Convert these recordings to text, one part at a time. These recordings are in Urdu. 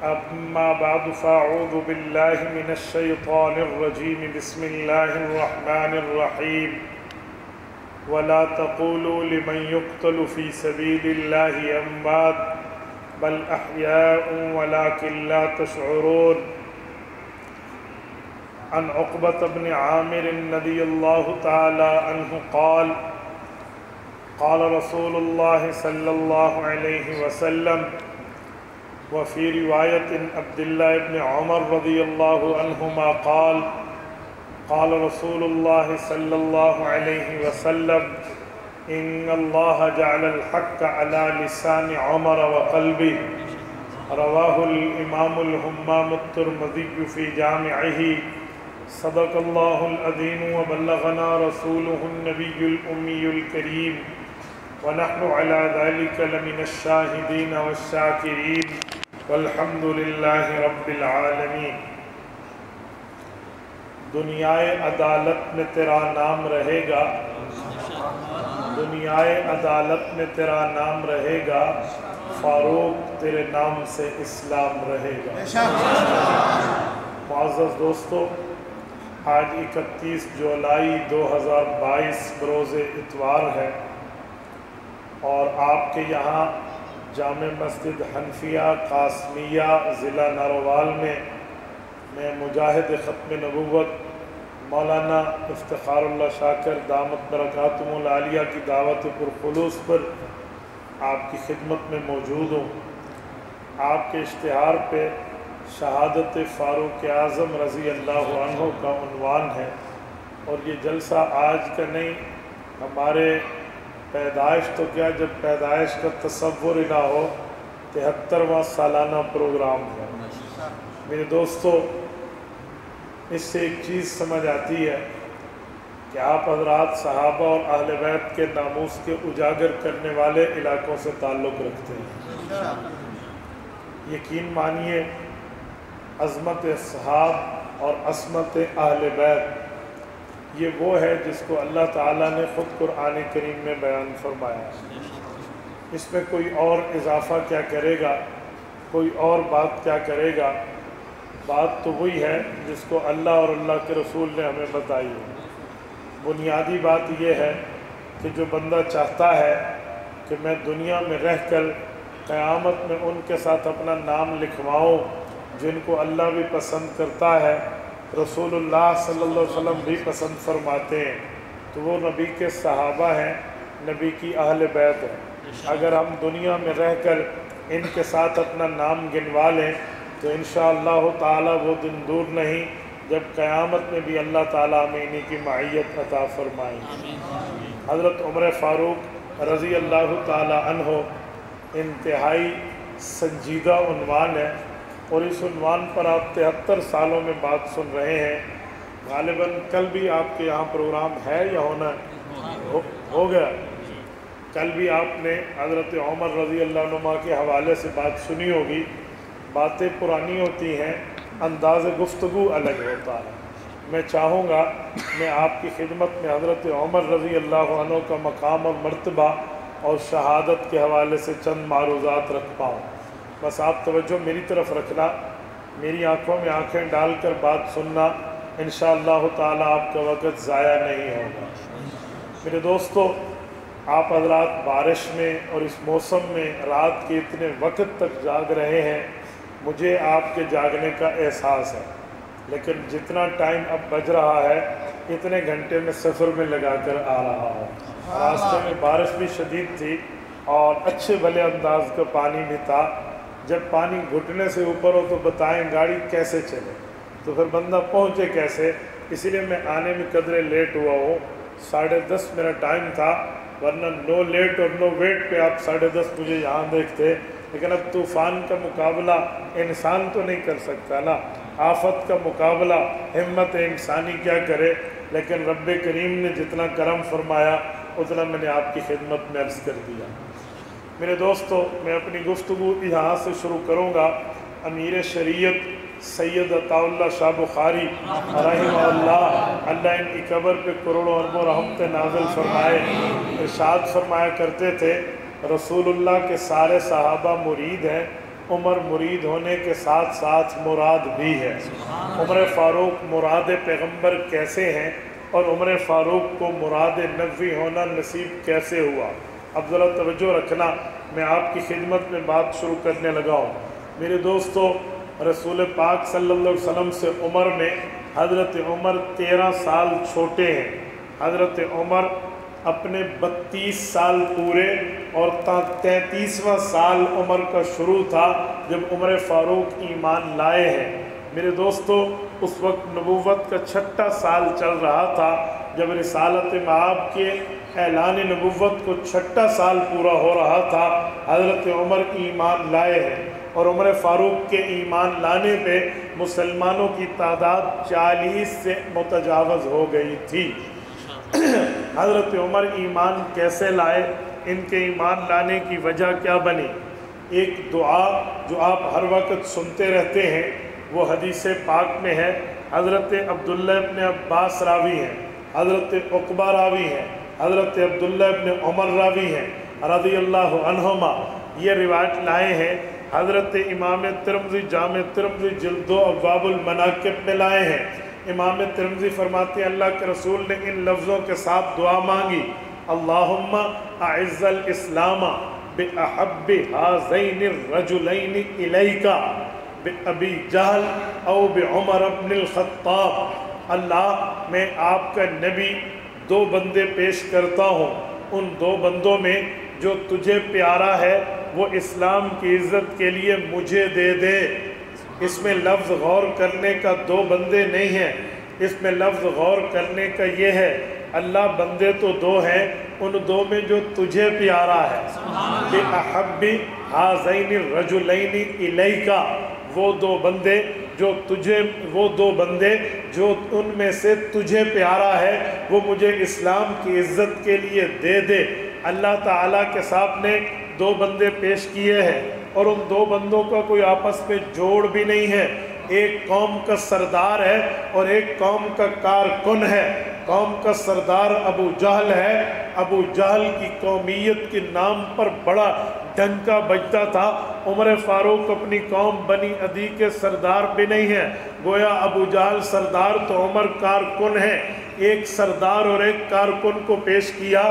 أما بعد فأعوذ بالله من الشيطان الرجيم بسم الله الرحمن الرحيم ولا تقولوا لمن يقتل في سبيل الله أموات بل أحياء ولكن لا تشعرون عن عقبة بن عامر رضي الله تعالى عنه قال قال رسول الله صلى الله عليه وسلم وفي رواية عبد الله بن عمر رضي الله عنهما قال قال رسول الله صلى الله عليه وسلم إن الله جعل الحق على لسان عمر وقلبه رواه الإمام الهمام الترمذي في جامعه صدق الله العظيم وبلغنا رسوله النبي الأمي الكريم ونحن على ذلك لمن الشاهدين والشاكرين والحمد لله رب العالمین۔ دنیائے عدالت میں تیرا نام رہے گا، دنیائے عدالت میں تیرا نام رہے گا، فاروق تیرے نام سے اسلام رہے گا۔ معزز دوستو، آج 31 جولائی 2022 بروز اتوار ہے اور آپ کے یہاں جامع مسجد حنفیہ قاسمیہ ضلع ناروال میں مجاہد ختم نبوت مولانا افتخار اللہ شاکر دامت برکاتہم العالیہ کی دعوت پرخلوص پر آپ کی خدمت میں موجود ہوں۔ آپ کے اشتہار پہ شہادت فاروق اعظم رضی اللہ عنہ کا عنوان ہے اور یہ جلسہ آج کا نہیں، ہمارے پیدائش تو کیا، جب پیدائش کا تصور ہی نہ ہو 73واں سالانہ پروگرام ہے۔ میرے دوستو، اس سے ایک چیز سمجھ آتی ہے کہ آپ حضرات صحابہ اور اہل بیت کے ناموس کے اجاگر کرنے والے علاقوں سے تعلق رکھتے ہیں۔ یقین مانیے، عظمت صحاب اور عصمت اہل بیت یہ وہ ہے جس کو اللہ تعالیٰ نے خود قرآن کریم میں بیان فرمایا۔ اس میں کوئی اور اضافہ کیا کرے گا، کوئی اور بات کیا کرے گا؟ بات تو وہی ہے جس کو اللہ اور اللہ کے رسول نے ہمیں بتائی ہے۔ بنیادی بات یہ ہے کہ جو بندہ چاہتا ہے کہ میں دنیا میں رہ کر قیامت میں ان کے ساتھ اپنا نام لکھواؤں جن کو اللہ بھی پسند کرتا ہے، رسول اللہ صلی اللہ علیہ وسلم بھی پسند فرماتے ہیں، تو وہ نبی کے صحابہ ہیں، نبی کی اہل بیت ہیں۔ اگر ہم دنیا میں رہ کر ان کے ساتھ اپنا نام گنوا لیں تو انشاءاللہ تعالی وہ دن دور نہیں جب قیامت میں بھی اللہ تعالیٰ ہمیں انہی کی معیت عطا فرمائیں۔ حضرت عمر فاروق رضی اللہ تعالی عنہ انتہائی سنجیدہ عنوان ہے اور اس عنوان پر آپ 73 سالوں میں بات سن رہے ہیں۔ غالباً کل بھی آپ کے یہاں پروگرام ہے یا ہونا ہو گیا؟ کل بھی آپ نے حضرت عمر رضی اللہ عنہ کے حوالے سے بات سنی ہوگی۔ باتیں پرانی ہوتی ہیں، انداز گفتگو الگ ہوتا ہے۔ میں چاہوں گا میں آپ کی خدمت میں حضرت عمر رضی اللہ عنہ کا مقام اور مرتبہ اور شہادت کے حوالے سے چند معروضات رکھ پاؤں۔ بس آپ توجہ میری طرف رکھنا، میری آنکھوں میں آنکھیں ڈال کر بات سننا، انشاءاللہ تعالی آپ کا وقت ضائع نہیں ہوگا۔ میرے دوستو، آپ حضرات بارش میں اور اس موسم میں رات کے اتنے وقت تک جاگ رہے ہیں، مجھے آپ کے جاگنے کا احساس ہے، لیکن جتنا ٹائم اب بج رہا ہے اتنے گھنٹے میں سفر میں لگا کر آ رہا ہوں۔ راستے میں بارش بھی شدید تھی اور اچھے بھلے انداز کا پانی بھی تھا۔ جب پانی گھٹنے سے اوپر ہو تو بتائیں گاڑی کیسے چلے، تو پھر بندہ پہنچے کیسے؟ اسی لیے میں آنے میں قدرے لیٹ ہوا ہوں۔ 10:30 میرا ٹائم تھا، ورنہ نو لیٹ اور نو ویٹ پہ آپ 10:30 مجھے یہاں دیکھتے، لیکن اب طوفان کا مقابلہ انسان تو نہیں کر سکتا نا، آفت کا مقابلہ ہمت انسانی کیا کرے، لیکن رب کریم نے جتنا کرم فرمایا اتنا میں نے آپ کی خدمت میں عرض کر دیا۔ میرے دوستو، میں اپنی گفتگو یہاں سے شروع کروں گا۔ امیر شریعت سید عطا اللہ شاہ بخاری رحمہ اللہ، اللہ ان کی قبر پہ کروڑوں اربوں رحمت نازل فرمائے، ارشاد فرمایا کرتے تھے رسول اللہ کے سارے صحابہ مرید ہیں عمر مرید ہونے کے ساتھ ساتھ مراد بھی ہے۔ عمر فاروق مراد پیغمبر کیسے ہیں اور عمر فاروق کو مراد نبوی ہونا نصیب کیسے ہوا؟ اب ذرا توجہ رکھنا، میں آپ کی خدمت میں بات شروع کرنے لگا ہوں۔ میرے دوستو، رسول پاک صلی اللہ علیہ وسلم سے عمر میں حضرت عمر 13 سال چھوٹے ہیں۔ حضرت عمر اپنے 32 سال پورے اور 33واں سال عمر کا شروع تھا جب عمر فاروق ایمان لائے ہیں۔ میرے دوستو، اس وقت نبوت کا 6واں سال چل رہا تھا جب رسالت مآب کے اعلان نبوت کو 6واں سال پورا ہو رہا تھا۔ حضرت عمر ایمان لائے ہیں اور عمر فاروق کے ایمان لانے پہ مسلمانوں کی تعداد 40 سے متجاوز ہو گئی تھی۔ حضرت عمر ایمان کیسے لائے؟ ان کے ایمان لانے کی وجہ کیا بنی؟ ایک دعا جو آپ ہر وقت سنتے رہتے ہیں، وہ حدیث پاک میں ہے۔ حضرت عبداللہ ابن عباس راوی ہیں، حضرت عقبہ راوی ہیں، حضرت عبداللہ ابن عمر راوی ہیں رضی اللہ عنہما، یہ روایت لائے ہیں۔ حضرت امام ترمذی جامع ترمذی جلد 2 ابواب المناقب میں لائے ہیں۔ امام ترمذی فرماتے ہیں اللہ کے رسول نے ان لفظوں کے ساتھ دعا مانگی، اللہم اعز الاسلام بأحب هذین الرجلین الیک بأبی جہل او بعمر بن الخطاب۔ اللہ، میں آپ کا نبی 2 بندے پیش کرتا ہوں، ان 2 بندوں میں جو تجھے پیارا ہے وہ اسلام کی عزت کے لیے مجھے دے دے۔ اس میں لفظ غور کرنے کا 2 بندے نہیں ہیں، اس میں لفظ غور کرنے کا یہ ہے اللہ بندے تو 2 ہیں، ان 2 میں جو تجھے پیارا ہے، بِأَحَبِّ هَذَيْنِ الرَّجُلَيْنِ إِلَيْكَ، وہ 2 بندے جو تجھے، وہ 2 بندے جو ان میں سے تجھے پیارا ہے وہ مجھے اسلام کی عزت کے لیے دے دے۔ اللہ تعالیٰ کے سامنے 2 بندے پیش کیے ہیں اور ان 2 بندوں کا کوئی آپس میں جوڑ بھی نہیں ہے۔ ایک قوم کا سردار ہے اور ایک قوم کا کارکن ہے۔ قوم کا سردار ابو جہل ہے، ابو جہل کی قومیت کے نام پر بڑا ڈنکا بجتا تھا۔ عمر فاروق اپنی قوم بنی عدی کے سردار بھی نہیں ہیں، گویا ابو جہل سردار تو عمر کارکن ہے۔ ایک سردار اور ایک کارکن کو پیش کیا،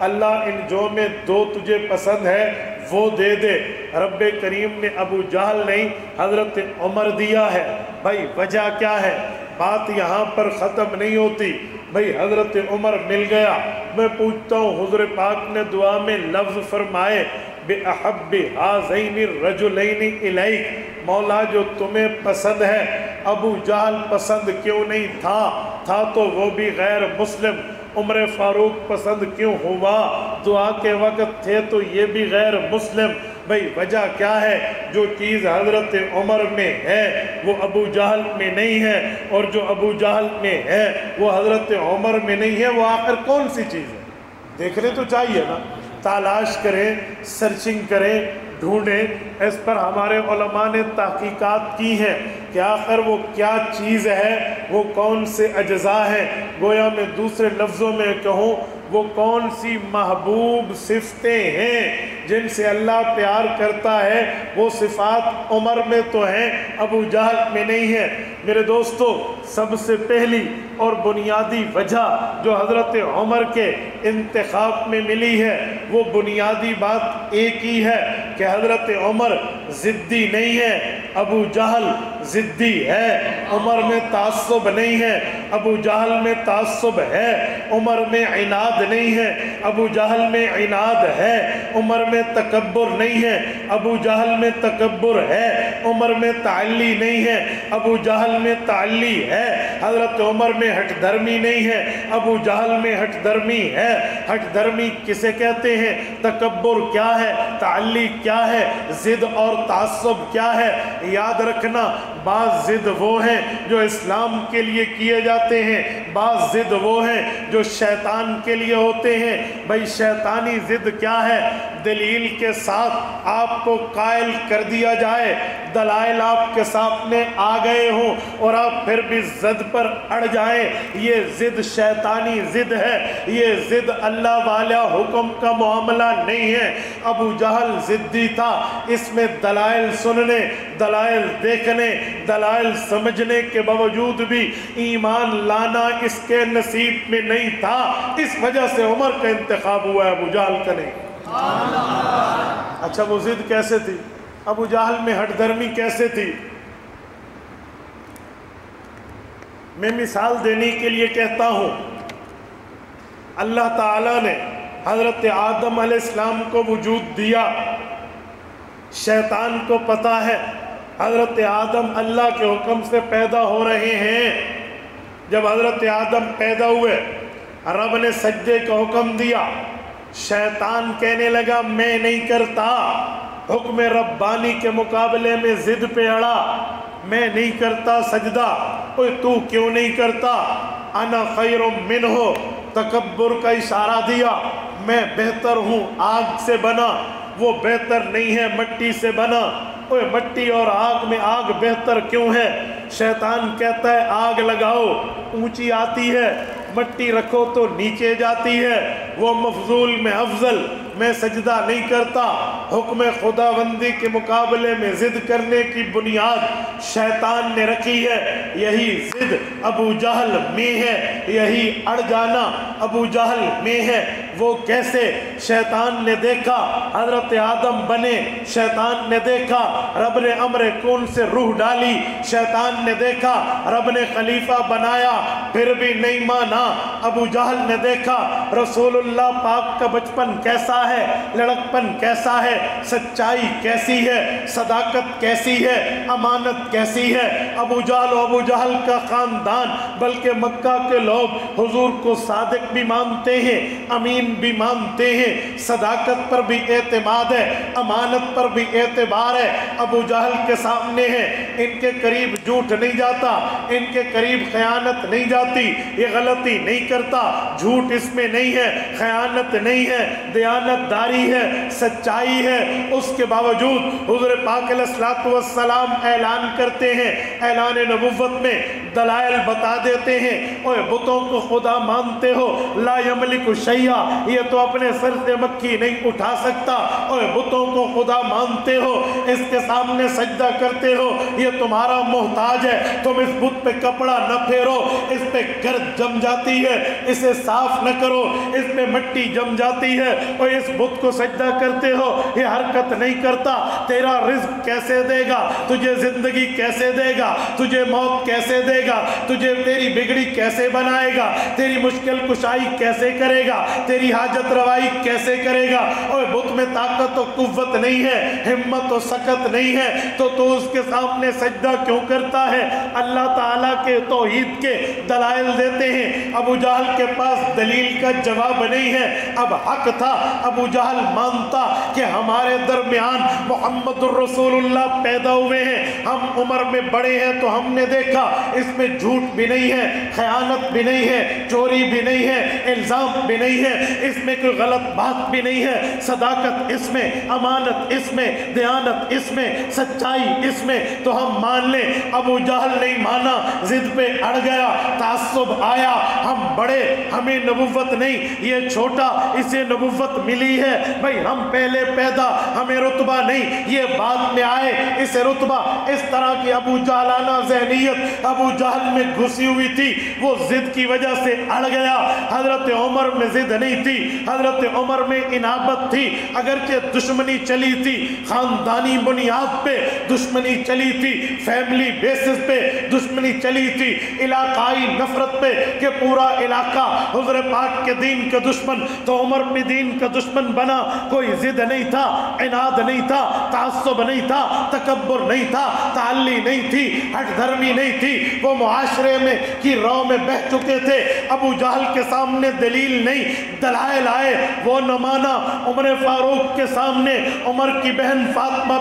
اللہ ان جو میں 2 تجھے پسند ہے وہ دے دے۔ رب کریم نے ابو جہل نہیں حضرت عمر دیا ہے۔ بھائی وجہ کیا ہے؟ بات یہاں پر ختم نہیں ہوتی۔ بھائی حضرت عمر مل گیا، میں پوچھتا ہوں حضور پاک نے دعا میں لفظ فرمائے بِأَحَبِّ هَذَيْنِ الرَّجُلَيْنِ إِلَيْكَ، مولا جو تمہیں پسند ہے۔ ابو جہل پسند کیوں نہیں تھا تو وہ بھی غیر مسلم۔ عمر فاروق پسند کیوں ہوا؟ دعا کے وقت تھے تو یہ بھی غیر مسلم۔ بھئی وجہ کیا ہے؟ جو چیز حضرت عمر میں ہے وہ ابو جہل میں نہیں ہے، اور جو ابو جہل میں ہے وہ حضرت عمر میں نہیں ہے۔ وہ آخر کون سی چیز ہے؟ دیکھنے تو چاہیے نا، تلاش کریں، سرچنگ کریں، ڈھونڈیں۔ اس پر ہمارے علماء نے تحقیقات کی ہیں کہ آخر وہ کیا چیز ہے، وہ کون سے اجزاء ہیں۔ گویا میں دوسرے لفظوں میں کہوں وہ کون سی محبوب صفتیں ہیں جن سے اللہ پیار کرتا ہے، وہ صفات عمر میں تو ہیں، ابو جہل میں نہیں ہے۔ میرے دوستو، سب سے پہلی اور بنیادی وجہ جو حضرت عمر کے انتخاب میں ملی ہے وہ بنیادی بات ایک ہی ہے کہ حضرت عمر ضدی نہیں ہے، ابو جہل ضدی ہے۔ عمر میں تعصب نہیں ہے، ابو جہل میں تعصب ہے۔ عمر میں عناد نہیں ہے، ابو جہل میں عناد ہے۔ عمر میں تکبر نہیں ہے، ابو جہل میں تکبر ہے۔ عمر میں تعلی نہیں ہے، ابو جہل میں تعلی ہے۔ حضرت عمر میں ہٹ دھرمی نہیں ہے، ابو جہل میں ہٹ دھرمی ہے۔ ہٹ دھرمی کسے کہتے ہیں؟ تکبر کیا ہے؟ تعلی کیا ہے؟ ضد اور تعصب کیا ہے؟ یاد رکھنا، بعض ضد وہ ہیں جو اسلام کے لیے کیے جاتے ہیں، بعض ضد وہ ہیں جو شیطان کے لیے ہوتے ہیں۔ بھئی شیطانی ضد کیا ہے؟ دلیل کے ساتھ آپ کو قائل کر دیا جائے، دلائل آپ کے سامنے آ گئے ہوں اور آپ پھر بھی ضد پر اڑ جائیں، یہ ضد شیطانی ضد ہے، یہ ضد اللہ والا حکم کا معاملہ نہیں ہے۔ ابو جہل ضدی تھا، اس میں دلائل سننے، دلائل دیکھنے، دلائل سمجھنے کے باوجود بھی ایمان لانا اس کے نصیب میں نہیں تھا، اس وجہ سے عمر کا انتخاب ہوا ہے، ابو جہل کا نہیں۔ اچھا وہ ضد کیسے تھی؟ ابو جہل میں ہٹ درمی کیسے تھی؟ میں مثال دینے کے لیے کہتا ہوں، اللہ تعالیٰ نے حضرت آدم علیہ السلام کو وجود دیا، شیطان کو پتہ ہے حضرت آدم اللہ کے حکم سے پیدا ہو رہے ہیں۔ جب حضرت آدم پیدا ہوئے، رب نے سجدے کا حکم دیا، شیطان کہنے لگا میں نہیں کرتا، حکم ربانی کے مقابلے میں ضد پہ اڑا، میں نہیں کرتا سجدہ۔ اوہ تو کیوں نہیں کرتا؟ انا خیر منہ، تکبر کا اشارہ دیا، میں بہتر ہوں، آگ سے بنا، وہ بہتر نہیں ہے، مٹی سے بنا۔ اوہ مٹی اور آگ میں آگ بہتر کیوں ہے؟ شیطان کہتا ہے آگ لگاؤ اونچی آتی ہے، مٹی رکھو تو نیچے جاتی ہے، وہ مفضول میں افضل، میں سجدہ نہیں کرتا۔ حکم خداوندی کے مقابلے میں ضد کرنے کی بنیاد شیطان نے رکھی ہے، یہی ضد ابو جہل میں ہے، یہی اڑ جانا ابو جہل میں ہے۔ وہ کیسے؟ شیطان نے دیکھا حضرت آدم بنے، شیطان نے دیکھا رب نے امر کون سے روح ڈالی، شیطان نے دیکھا رب نے خلیفہ بنایا، پھر بھی نہیں مانا۔ ابو جہل نے دیکھا رسول اللہ پاک کا بچپن کیسا ہے، لڑکپن کیسا ہے، سچائی کیسی ہے، صداقت کیسی ہے، امانت کیسی ہے۔ ابو جہل و ابو جہل کا خاندان بلکہ مکہ کے لوگ حضور کو صادق بھی مانتے ہیں، امین بھی مانتے ہیں، صداقت پر بھی اعتماد ہے، امانت پر بھی اعتبار ہے۔ ابو جہل کے سامنے ہے، ان کے قریب جھوٹ نہیں جاتا، ان کے قریب خیانت نہیں جاتی، یہ غلطی نہیں کرتا، جھوٹ اس میں نہیں ہے، خیانت نہیں ہے، دیانت داری ہے، سچائی ہے۔ اس کے باوجود حضور پاک علیہ الصلوۃ والسلام اعلان کرتے ہیں، اعلان نبوت میں دلائل بتا دیتے ہیں، اوہ بتوں کو خدا مانتے ہو، لا یملک شیئا، یہ تو اپنے سر سے مکھی نہیں اٹھا سکتا، اوہ بتوں کو خدا مانتے ہو، اس کے سامنے سجدہ کرتے ہو، یہ تمہارا محتاج ہے، تم اس بت پہ کپڑا نہ پھیرو، اس پہ گرد جم جاتی ہے، اسے صاف نہ کرو، اس میں مٹی جم جاتی ہے، اور اس بت کو سجدہ کرتے ہو، یہ حرکت نہیں کرتا، تیرا رزق کیسے دے گا، تجھے زندگی کیسے دے گا، تجھے موت کیسے دے گا، تجھے تیری بگڑی کیسے بنائے گا، تیری مشکل کشائی کیسے کرے گا، تیری حاجت روائی کیسے کرے گا۔ اور بت میں طاقت و قوت نہیں ہے، ہمت و سکت نہیں ہے، تو اس کے سامنے سجدہ کیوں کرتا ہے؟ اللہ تعالیٰ کے توحید کے دلائل دیتے ہیں، ابو جہل کے پاس دلیل کا جواب نہیں ہے۔ اب حق تھا ابو جہل مانتا کہ ہمارے درمیان محمد الرسول اللہ پیدا ہوئے ہیں، ہم عمر میں بڑے ہیں، تو ہم نے دیکھا اس میں جھوٹ بھی نہیں ہے، خیانت بھی نہیں ہے، چوری بھی نہیں ہے، الزام بھی نہیں ہے، اس میں کوئی غلط بات بھی نہیں ہے، صداقت اس میں، امانت اس میں، دیانت اس میں، سچائی اس میں، تو ہم مان لیں۔ ابو جہل نہیں مانا، ضد پہ اڑ گیا، تعصب آیا، ہم بڑے، ہمیں نبوت نہیں، یہ چھوٹا، اسے نبوت ملی ہے، بھئی ہم پہلے پیدا، ہمیں رتبہ نہیں، یہ بعد میں آئے، اسے رتبہ۔ اس طرح کی ابو جہلانہ ذہنیت ابو جہل میں گھسی ہوئی تھی، وہ ضد کی وجہ سے اڑ گیا۔ حضرت عمر میں ضد نہیں تھی، حضرت عمر میں انابت تھی، اگرچہ دشمنی چلی تھی، خاندانی بنیاد پہ دشمنی چلی تھی، فیملی بیسس پہ دشمنی چلی تھی، علاقائی نفرت پہ کہ پورا علاقہ حضور پاک کے دین کا دشمن، تو عمر بھی دین کا دشمن بنا۔ کوئی ضد نہیں تھا، عناد نہیں تھا، تعصب نہیں تھا، تکبر نہیں تھا، تعلی نہیں تھی، ہٹ دھرمی نہیں تھی، وہ معاشرے میں کی رو میں بہہ چکے تھے۔ ابو جہل کے سامنے دلیل نہیں، دلائل آئے وہ نہ مانا۔ عمر فاروق کے سامنے عمر کی بہن فاطمہ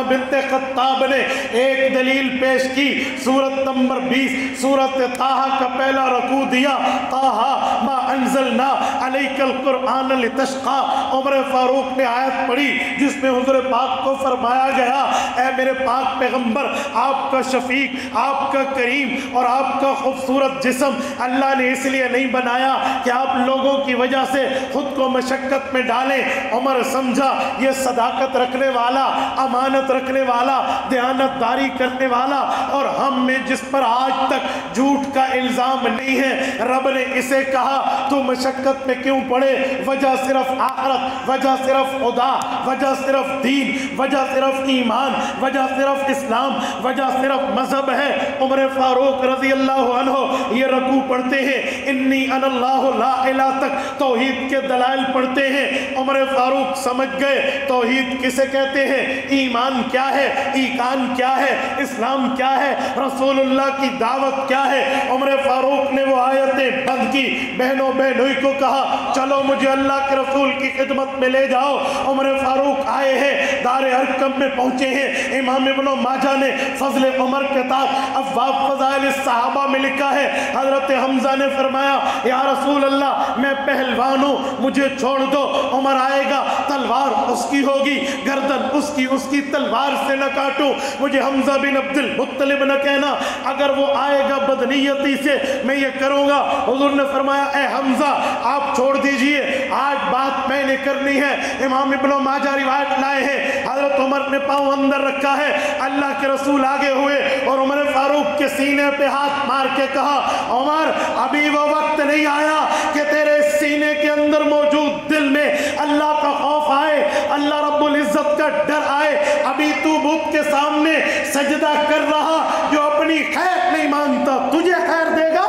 بنت خطاب نے ایک دلیل پیش کی، سورت نمبر 20 سورت طٰہٰ کا پہلا رکوع دیا، طٰہٰ ما انزلنا علیک القرآن لتشقیٰ۔ عمر فاروق نے آیت پڑھی جس میں حضور پاک کو فرمایا گیا اے میرے پاک پیغمبر، آپ کا شفیق، آپ کا کریم اور آپ کا خوبصورت جسم اللہ نے اس لیے نہیں بنایا کہ آپ لوگوں کی وجہ سے خود کو مشقت میں ڈالیں۔ عمر سمجھا یہ صداقت رکھنے والا، امانت رکھنے والا، دیانت داری کرنے والا، اور ہم میں جس پر آج تک جھوٹ کا الزام نہیں ہے، رب نے اسے کہا تو مشقت میں کیوں پڑے؟ وجہ صرف آخرت، وجہ صرف خدا، وجہ صرف دین، وجہ صرف ایمان، وجہ صرف اسلام، وجہ صرف مذہب ہے۔ عمر فاروق رضی اللہ عنہ یہ رکوع پڑھتے ہیں، انی انا اللہ لا الہ تک توحید کے دلائل پڑھتے ہیں۔ عمر فاروق سمجھ گئے توحید کسے کہتے ہیں، ایمان کیا ہے، ایقان کیا ہے، اسلام کیا ہے، رسول اللہ کی دعوت کیا ہے۔ عمر فاروق نے وہ آیتیں بند کی، بہنوں بہنوئی کو کہا چلو مجھے اللہ کے رسول کی خدمت میں لے جاؤ۔ عمر فاروق آئے ہیں، دار ارقم میں پہنچے ہیں۔ امام ابن ماجہ نے فضل عمر کے تحت ابواب فضائل الصحابہ میں لکھا ہے، حضرت حمزہ نے فرمایا یا رسول اللہ میں پہلوان ہوں، مجھے چھوڑ دو۔ عمر آئے گا تلوار اس کی ہوگی، گردن اس کی تلوار سے نہ کاٹوں، مجھے حمزہ بن عبد المطلب نہ کہنا، اگر وہ آئے گا بدنیتی سے میں یہ کروں گا۔ حضور نے فرمایا اے حمزہ آپ چھوڑ دیجئے، آج بات میں نے کرنی ہے۔ امام ابن ماجہ روایت لائے ہیں، حضرت عمر نے پاؤں اندر رکھا ہے، اللہ کے رسول آگے ہوئے اور عمر فاروق کے سینے پہ ہاتھ مار کے کہا عمر ابھی وہ وقت نہیں آیا کہ تیرے سینے کے اندر موجود دل میں اللہ کا خوف آئے، اللہ رب العزت کا ڈر آئے۔ ابھی تو بت کے سامنے سجدہ کر رہا جو اپنی خیر نہیں مانتا، تجھے خیر دے گا؟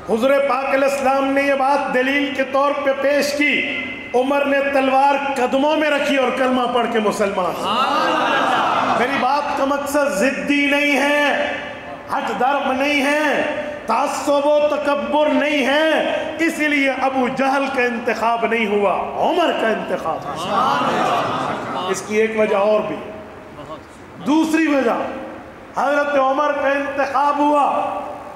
حضور پاک علیہ السلام نے یہ بات دلیل کے طور پہ پیش کی، عمر نے تلوار قدموں میں رکھی اور کلمہ پڑھ کے مسلمان۔ میری بات کا مقصد ضدی نہیں ہے، ہٹ درم نہیں ہے، تعصب و تکبر نہیں ہے، اس لیے ابو جہل کا انتخاب نہیں ہوا، عمر کا انتخاب ہوا۔ اس کی ایک وجہ اور بھی، دوسری وجہ حضرت عمر کا انتخاب ہوا،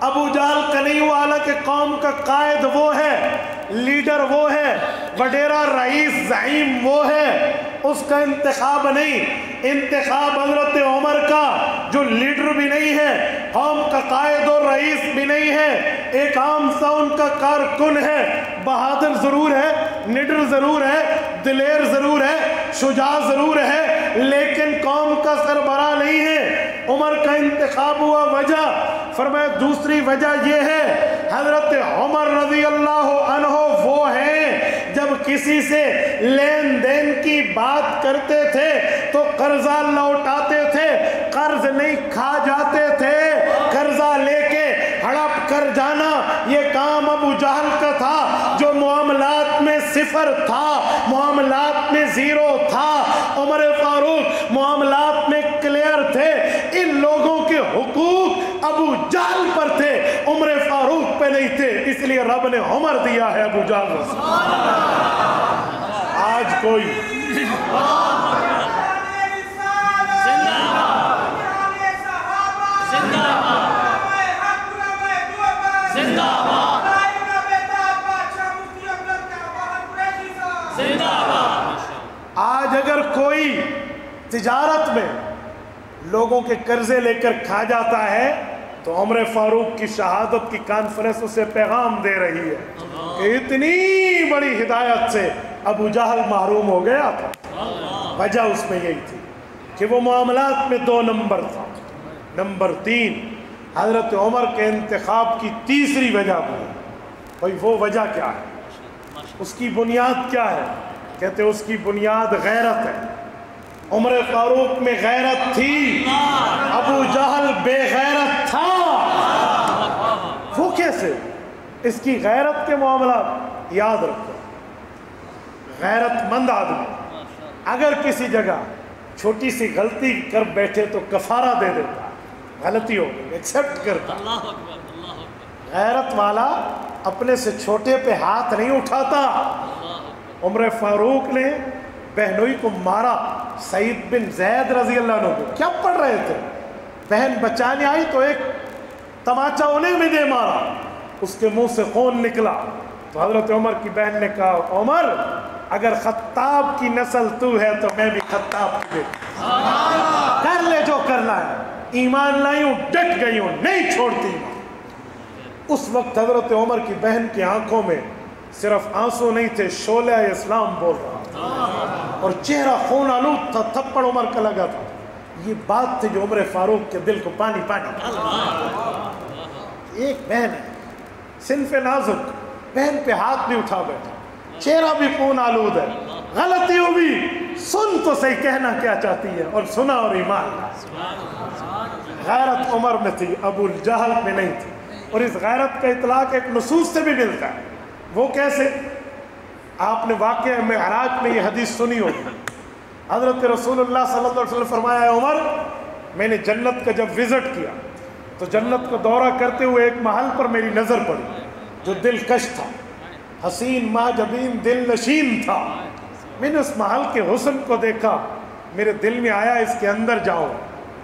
ابو جہل کا نہیں ہوا، حالانکہ قوم کا قائد وہ ہے، لیڈر وہ ہے، وڈیرا رئیس زعیم وہ ہے، اس کا انتخاب نہیں، انتخاب حضرت عمر کا جو لیڈر بھی نہیں ہے، قوم کا قائد اور رئیس بھی نہیں ہے، ایک عام سا ان کا کارکن ہے، بہادر ضرور ہے، لیڈر ضرور ہے، دلیر ضرور ہے، شجاع ضرور ہے، لیکن قوم کا سربراہ نہیں ہے۔ عمر کا انتخاب ہوا، وجہ فرمایا دوسری وجہ یہ ہے حضرت عمر رضی اللہ عنہ وہ ہیں جب کسی سے لین دین کی بات کرتے تھے تو قرضہ لوٹاتے تھے، قرض نہیں کھا جاتے تھے، قرضہ لے کے ہڑپ کر جانا یہ کام ابو جہل کا تھا جو معاملات میں صفر تھا، معاملات میں زیرو تھا۔ عمر فاروق معاملات میں کلیئر تھے، ان لوگوں کے حقوق ابو جہل پر تھے، عمر فاروق پہ نہیں تھے، اس لیے رب نے عمر دیا ہے ابو جہل سے۔ آج کوئی آج اگر کوئی تجارت میں لوگوں کے قرضے لے کر کھا جاتا ہے تو عمر فاروق کی شہادت کی کانفرنس اسے پیغام دے رہی ہے کہ اتنی بڑی ہدایت سے ابو جہل محروم ہو گیا تھا۔ وجہ اس میں یہی تھی کہ وہ معاملات میں 2 نمبر تھا۔ نمبر 3 حضرت عمر کے انتخاب کی تیسری وجہ بھی، بھائی وہ وجہ کیا ہے، اس کی بنیاد کیا ہے؟ کہتے اس کی بنیاد غیرت ہے۔ عمر فاروق میں غیرت تھی، ابو جہل بے غیرت تھا۔ وہ کیسے سے اس کی غیرت کے معاملات یاد رکھو. غیرت مند آدمی اگر کسی جگہ چھوٹی سی غلطی کر بیٹھے تو کفارہ دے دیتا, غلطی ہو گئی ایکسیپٹ کرتا. غیرت والا اپنے سے چھوٹے پہ ہاتھ نہیں اٹھاتا. عمر فاروق نے بہنوئی کو مارا, سعید بن زید رضی اللہ عنہ کو, کیا پڑھ رہے تھے, بہن بچانے آئی تو ایک تماچا انہیں بھی دے مارا, اس کے منہ سے خون نکلا. تو حضرت عمر کی بہن نے کہا, عمر اگر خطاب کی نسل تو ہے تو میں بھی خطاب کی بیٹی, کر لے جو کرنا ہے, ایمان لائی ہوں, ڈٹ گئی ہوں, نہیں چھوڑتی ایمان. اس وقت حضرت عمر کی بہن کی آنکھوں میں صرف آنسو نہیں تھے, شعلہ اسلام بول رہا تھا اور چہرہ خون آلود تھا, تھپڑ عمر کا لگا تھا. یہ بات تھی جو عمر فاروق کے دل کو پانی پانی. ایک بہن ہے, صنف نازک, بہن پہ ہاتھ بھی اٹھا بیٹھا, چہرہ بھی خون آلود ہے, غلطی ہوئی, سن تو صحیح کہنا کیا چاہتی ہے, اور سنا اور ایمان. غیرت عمر میں تھی, ابو جہل میں نہیں تھی. اور اس غیرت کا اطلاق ایک نصوص سے بھی ملتا ہے. وہ کیسے؟ آپ نے واقعہ معراج میں یہ حدیث سنی ہوگی. حضرت رسول اللہ صلی اللہ علیہ وسلم فرمایا, ہے عمر میں نے جنت کا جب وزٹ کیا تو جنت کا دورہ کرتے ہوئے ایک محل پر میری نظر پڑی جو دلکش تھا, حسین ماجبین دل نشین تھا. میں نے اس محل کے حسن کو دیکھا, میرے دل میں آیا اس کے اندر جاؤ,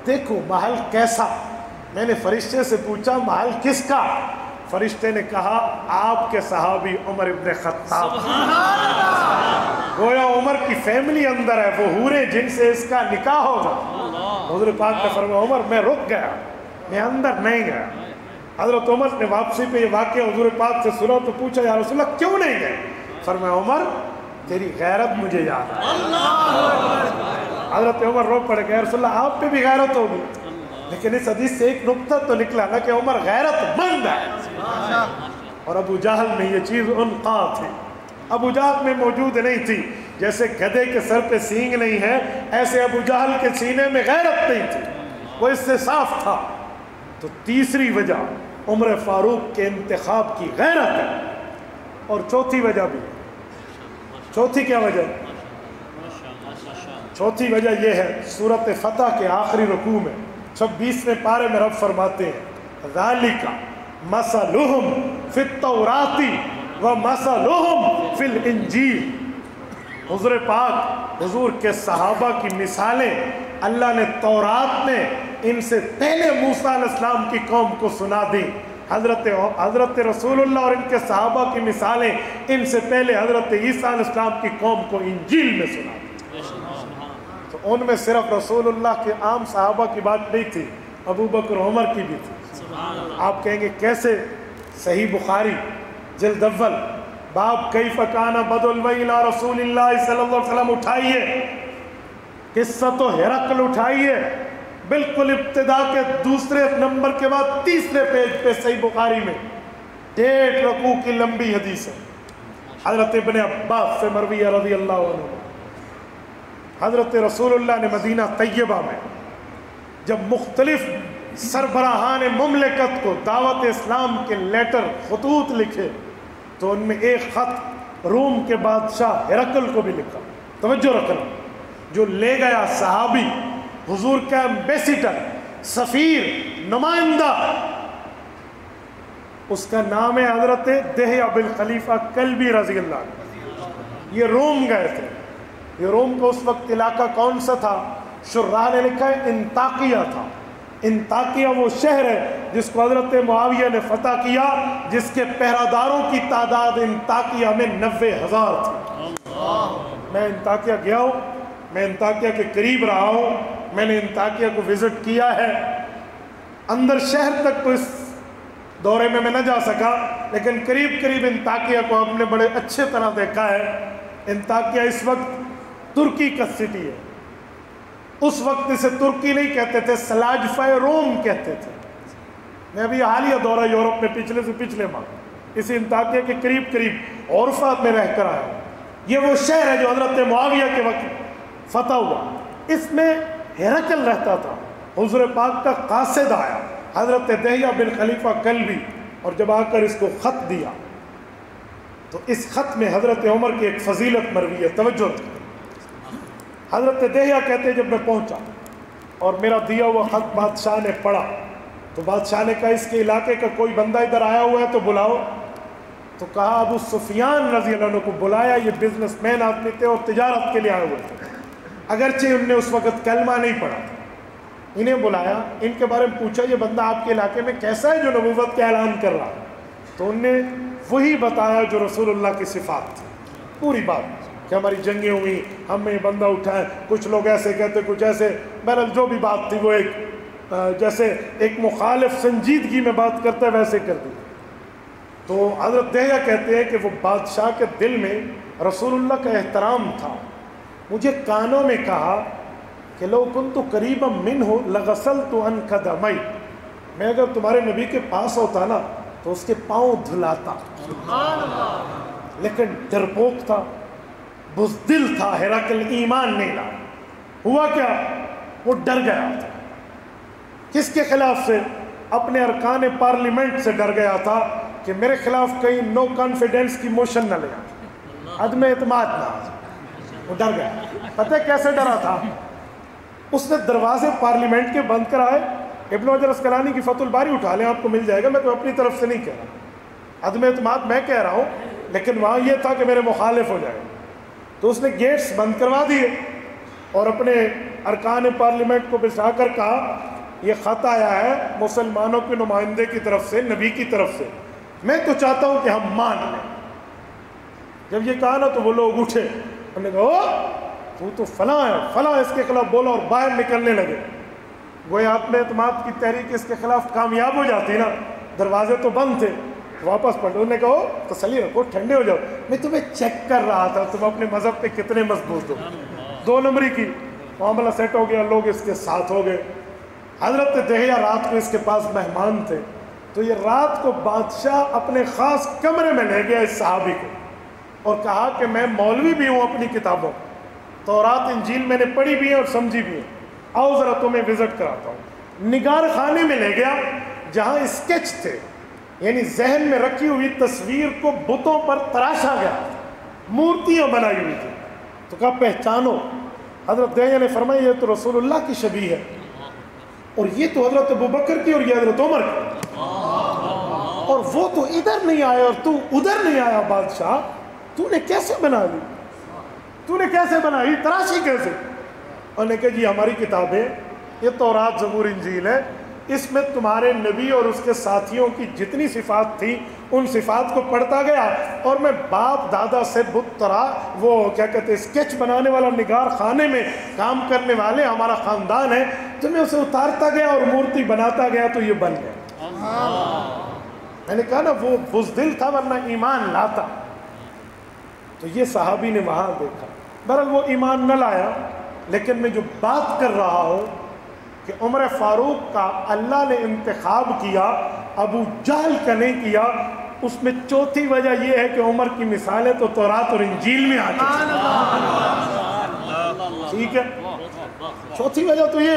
دیکھو محل کیسا. میں نے فرشتے سے پوچھا محل کس کا؟ فرشتے نے کہا آپ کے صحابی عمر ابن خطاب. گویا عمر کی فیملی اندر ہے, وہ حوریں جن سے اس کا نکاح ہوگا. حضور پاک نے فرمایا, عمر میں رک گیا, میں اندر نہیں گیا. حضرت عمر نے واپسی پہ یہ واقعہ حضور پاک سے سنا تو پوچھا, یا رسول اللہ کیوں نہیں گئے؟ فرمایا, عمر تیری غیرت مجھے یاد ہے. حضرت عمر رو پڑے گئے, رسول اللہ آپ پہ بھی غیرت ہوگی. لیکن اس حدیث سے ایک نقطہ تو نکلا نا کہ عمر غیرت مند ہے. اور ابو جہل میں یہ چیز انقا تھی, ابو جہل میں موجود نہیں تھی. جیسے گدھے کے سر پہ سینگ نہیں ہے, ایسے ابو جہل کے سینے میں غیرت نہیں تھی, وہ اس سے صاف تھا. تو تیسری وجہ عمر فاروق کے انتخاب کی غیرت ہے. اور چوتھی وجہ بھی, چوتھی کیا وجہ؟ چوتھی وجہ یہ ہے, سورۃ فتح کے آخری رکوع میں 26ویں پارے میں رب فرماتے ہیں, ذالک مثلہم فی التوراۃ ومثلہم فی الانجیل. حضور پاک حضور کے صحابہ کی مثالیں اللہ نے تورات میں ان سے پہلے موسیٰ علیہ السلام کی قوم کو سنا دی. حضرت رسول اللہ اور ان کے صحابہ کی مثالیں ان سے پہلے حضرت عیسیٰ علیہ السلام کی قوم کو انجیل میں سنا دی. تو ان میں صرف رسول اللہ کے عام صحابہ کی بات نہیں تھی, ابو بکر عمر کی بھی تھی. آپ کہیں گے کیسے؟ صحیح بخاری جلد اول باب کیف کان بدء الوحی الی رسول اللہ صلی اللہ علیہ وسلم اٹھائیے, قصہ تو ہرقل اٹھائیے, بالکل ابتدا کے دوسرے نمبر کے بعد تیسرے پیج پہ صحیح بخاری میں 1.5 رکوع کی لمبی حدیث ہے. حضرت ابن عباس سے مروی رضی اللہ عنہ, حضرت رسول اللہ نے مدینہ طیبہ میں جب مختلف سربراہان مملکت کو دعوت اسلام کے لیٹر خطوط لکھے تو ان میں ایک خط روم کے بادشاہ ہرقل کو بھی لکھا. توجہ رکھنا, جو لے گیا صحابی, حضور کا ایمبیسیڈر, سفیر, نمائندہ, اس کا نام ہے حضرت دہیہ بن خلیفہ کلبی رضی اللہ عنہ. یہ روم گئے تھے. یہ روم کا اس وقت علاقہ کون سا تھا؟ شراح نے لکھا ہے انطاکیہ تھا. انطاکیہ وہ شہر ہے جس کو حضرت معاویہ نے فتح کیا, جس کے پہراداروں کی تعداد انطاکیہ میں 90,000 تھی. میں انطاکیہ گیا ہوں, میں انطاکیہ کے قریب رہا ہوں, میں نے انطاکیہ کو وزٹ کیا ہے. اندر شہر تک تو اس دورے میں نہ جا سکا, لیکن قریب انطاکیہ کو ہم نے بڑے اچھے طرح دیکھا ہے. انطاکیہ اس وقت ترکی کا سٹی ہے. اس وقت اسے ترکی نہیں کہتے تھے, سلاجفہ روم کہتے تھے. میں ابھی حالیہ دورہ یورپ میں پچھلے سے پچھلے ماہ اسی انطاکیہ کے قریب عرفات میں رہ کر آیا. یہ وہ شہر ہے جو حضرت معاویہ کے وقت فتح ہوا. اس میں ہرقل رہتا تھا. حضور پاک کا قاصد آیا, حضرت دہیہ بن خلیفہ کلبی, اور جب آ کر اس کو خط دیا تو اس خط میں حضرت عمر کی ایک فضیلت مروی ہے، توجہ رکھیں۔ حضرت دہیہ کہتے ہیں جب میں پہنچا اور میرا دیا ہوا خط بادشاہ نے پڑھا تو بادشاہ نے کہا اس کے علاقے کا کوئی بندہ ادھر آیا ہوا ہے تو بلاؤ۔ تو کہا ابو سفیان رضی اللہ عنہ کو بلایا، یہ بزنس مین آدمی تھے اور تجارت کے لیے آئے ہوئے تھے، اگرچہ ان نے اس وقت کلمہ نہیں پڑھا تھا۔ انہیں بلایا، ان کے بارے میں پوچھا یہ بندہ آپ کے علاقے میں کیسا ہے جو نبوت کا اعلان کر رہا ہے؟ تو ان نے وہی بتایا جو رسول اللہ کی صفات تھی، پوری بات کہ ہماری جنگیں ہوئی، ہم میں یہ بندہ اٹھا ہے، کچھ لوگ ایسے کہتے کچھ ایسے، بہرحال جو بھی بات تھی وہ ایک جیسے ایک مخالف سنجیدگی میں بات کرتا ہے ویسے کر دی۔ تو حضرت دہیہ کہتے ہیں کہ وہ بادشاہ کے دل میں رسول اللہ کا احترام تھا، مجھے کانوں میں کہا کہ لو کنت قریبا منہ لغسلت عن قدمی، میں اگر تمہارے نبی کے پاس ہوتا نا تو اس کے پاؤں دھلاتا، لیکن ڈرپوک تھا، بزدل تھا، ہرقل ایمان نہیں لایا۔ ہوا کیا؟ وہ ڈر گیا تھا۔ کس کے خلاف سے؟ اپنے ارکان پارلیمنٹ سے ڈر گیا تھا کہ میرے خلاف کہیں نو کانفیڈنس کی موشن نہ لے آئے، عدم اعتماد نہ آ جائے۔ وہ ڈر گیا۔ پتہ کیسے ڈرا تھا؟ اس نے دروازے پارلیمنٹ کے بند کرائے۔ ابن حجر اسقلانی کی فتح الباری اٹھا لیں، آپ کو مل جائے گا، میں تو اپنی طرف سے نہیں کہہ رہا، عدم اعتماد میں کہہ رہا ہوں، لیکن وہاں یہ تھا کہ میرے مخالف ہو جائے۔ تو اس نے گیٹس بند کروا دیے اور اپنے ارکان پارلیمنٹ کو بٹھا کر کہا یہ خط آیا ہے مسلمانوں کے نمائندے کی طرف سے، نبی کی طرف سے، میں تو چاہتا ہوں کہ ہم مان لیں۔ جب یہ کہا نا تو وہ لوگ اٹھے، انہوں نے کہا تو فلاں ہے، فلاں اس کے خلاف بولا اور باہر نکلنے لگے۔ گویا عدم اعتماد کی تحریک اس کے خلاف کامیاب ہو جاتی نا، دروازے تو بند تھے، واپس پلٹے۔ انہوں نے کہا تسلی رکھو، ٹھنڈے ہو جاؤ، میں تمہیں چیک کر رہا تھا تم اپنے مذہب پہ کتنے مضبوط ہو۔ 2 نمبری کی معاملہ سیٹ ہو گیا، لوگ اس کے ساتھ ہو گئے۔ حضرت دہیہ رات کو اس کے پاس مہمان تھے، تو یہ رات کو بادشاہ اپنے خاص کمرے میں لے گیا اس صحابی کو اور کہا کہ میں مولوی بھی ہوں، اپنی کتابوں تورات انجیل میں نے پڑھی بھی ہے اور سمجھی بھی ہے، آؤ ذرا تمہیں وزٹ کراتا ہوں۔ نگار خانے میں لے گیا جہاں اسکیچ تھے، یعنی ذہن میں رکھی ہوئی تصویر کو بتوں پر تراشا گیا، مورتیاں بنائی ہوئی تھی۔ تو کہا پہچانو؟ حضرت دہیہ نے فرمایا یہ تو رسول اللہ کی شبیہ ہے، اور یہ تو حضرت ابوبکر کی اور یہ حضرت عمر کی، اور وہ تو ادھر نہیں آیا اور تو ادھر نہیں آیا، بادشاہ تو نے کیسے بنا لی؟ تو نے کیسے بنائی؟ تراشی کیسے؟ انہوں نے کہا جی ہماری کتابیں، یہ تورات زبور انجیل ہے، اس میں تمہارے نبی اور اس کے ساتھیوں کی جتنی صفات تھی ان صفات کو پڑھتا گیا، اور میں باپ دادا سے بت طرح وہ کیا کہتے ہیں اسکیچ بنانے والا نگار خانے میں کام کرنے والے ہمارا خاندان ہے، تو میں اسے اتارتا گیا اور مورتی بناتا گیا تو یہ بن گیا۔ میں نے کہا نا وہ بزدل تھا ورنہ ایمان لاتا۔ تو یہ صحابی نے وہاں دیکھا، بہرحال وہ ایمان نہ لایا، لیکن میں جو بات کر رہا ہوں کہ عمر فاروق کا اللہ نے انتخاب کیا، ابو جہل کا نہیں کیا، اس میں چوتھی وجہ یہ ہے کہ عمر کی مثالیں تو تورات اور انجیل میں آتی ہیں، ٹھیک ہے؟ چوتھی وجہ تو یہ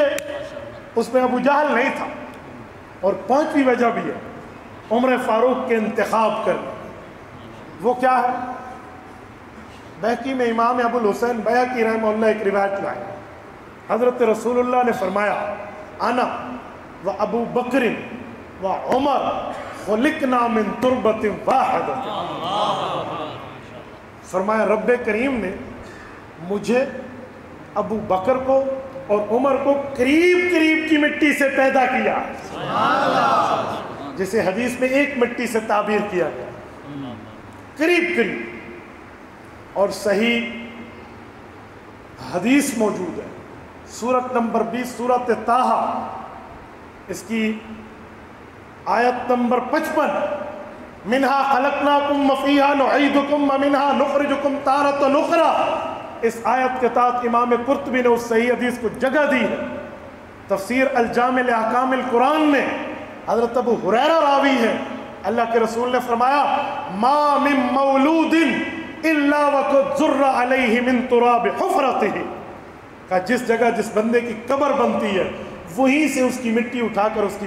اس میں ابو جہل نہیں تھا، اور 5ویں وجہ بھی ہے عمر فاروق کے انتخاب کرنا۔ وہ کیا ہے؟ بہقی میں امام ابو الحسین بیہقی رحمہ اللہ ایک روایت لائے، حضرت رسول اللہ نے فرمایا انا و ابو بکر و عمر خلقنا من تربت واحدۃ، فرمایا رب کریم نے مجھے، ابو بکر کو اور عمر کو قریب قریب کی مٹی سے پیدا کیا، جسے حدیث میں ایک مٹی سے تعبیر کیا گیا، قریب قریب۔ اور صحیح حدیث موجود ہے، سورت نمبر 20 سورت طٰہٰ، اس کی آیت نمبر 55، منہا خلقناکم وفیہا نعیدکم ومنہا نخرجکم تارۃ اخری۔ اس آیت کے تحت امام قرطبی نے اس صحیح حدیث کو جگہ دی ہے۔ تفسیر الجامع لاحکام القرآن میں حضرت ابو ہریرہ راوی ہے، اللہ کے رسول نے فرمایا ما من مولود الا وقد ذر علیہ من تراب حفرتہ، کہ جس جگہ جس بندے کی قبر بنتی ہے وہیں سے اس کی مٹی اٹھا کر اس کی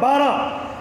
12।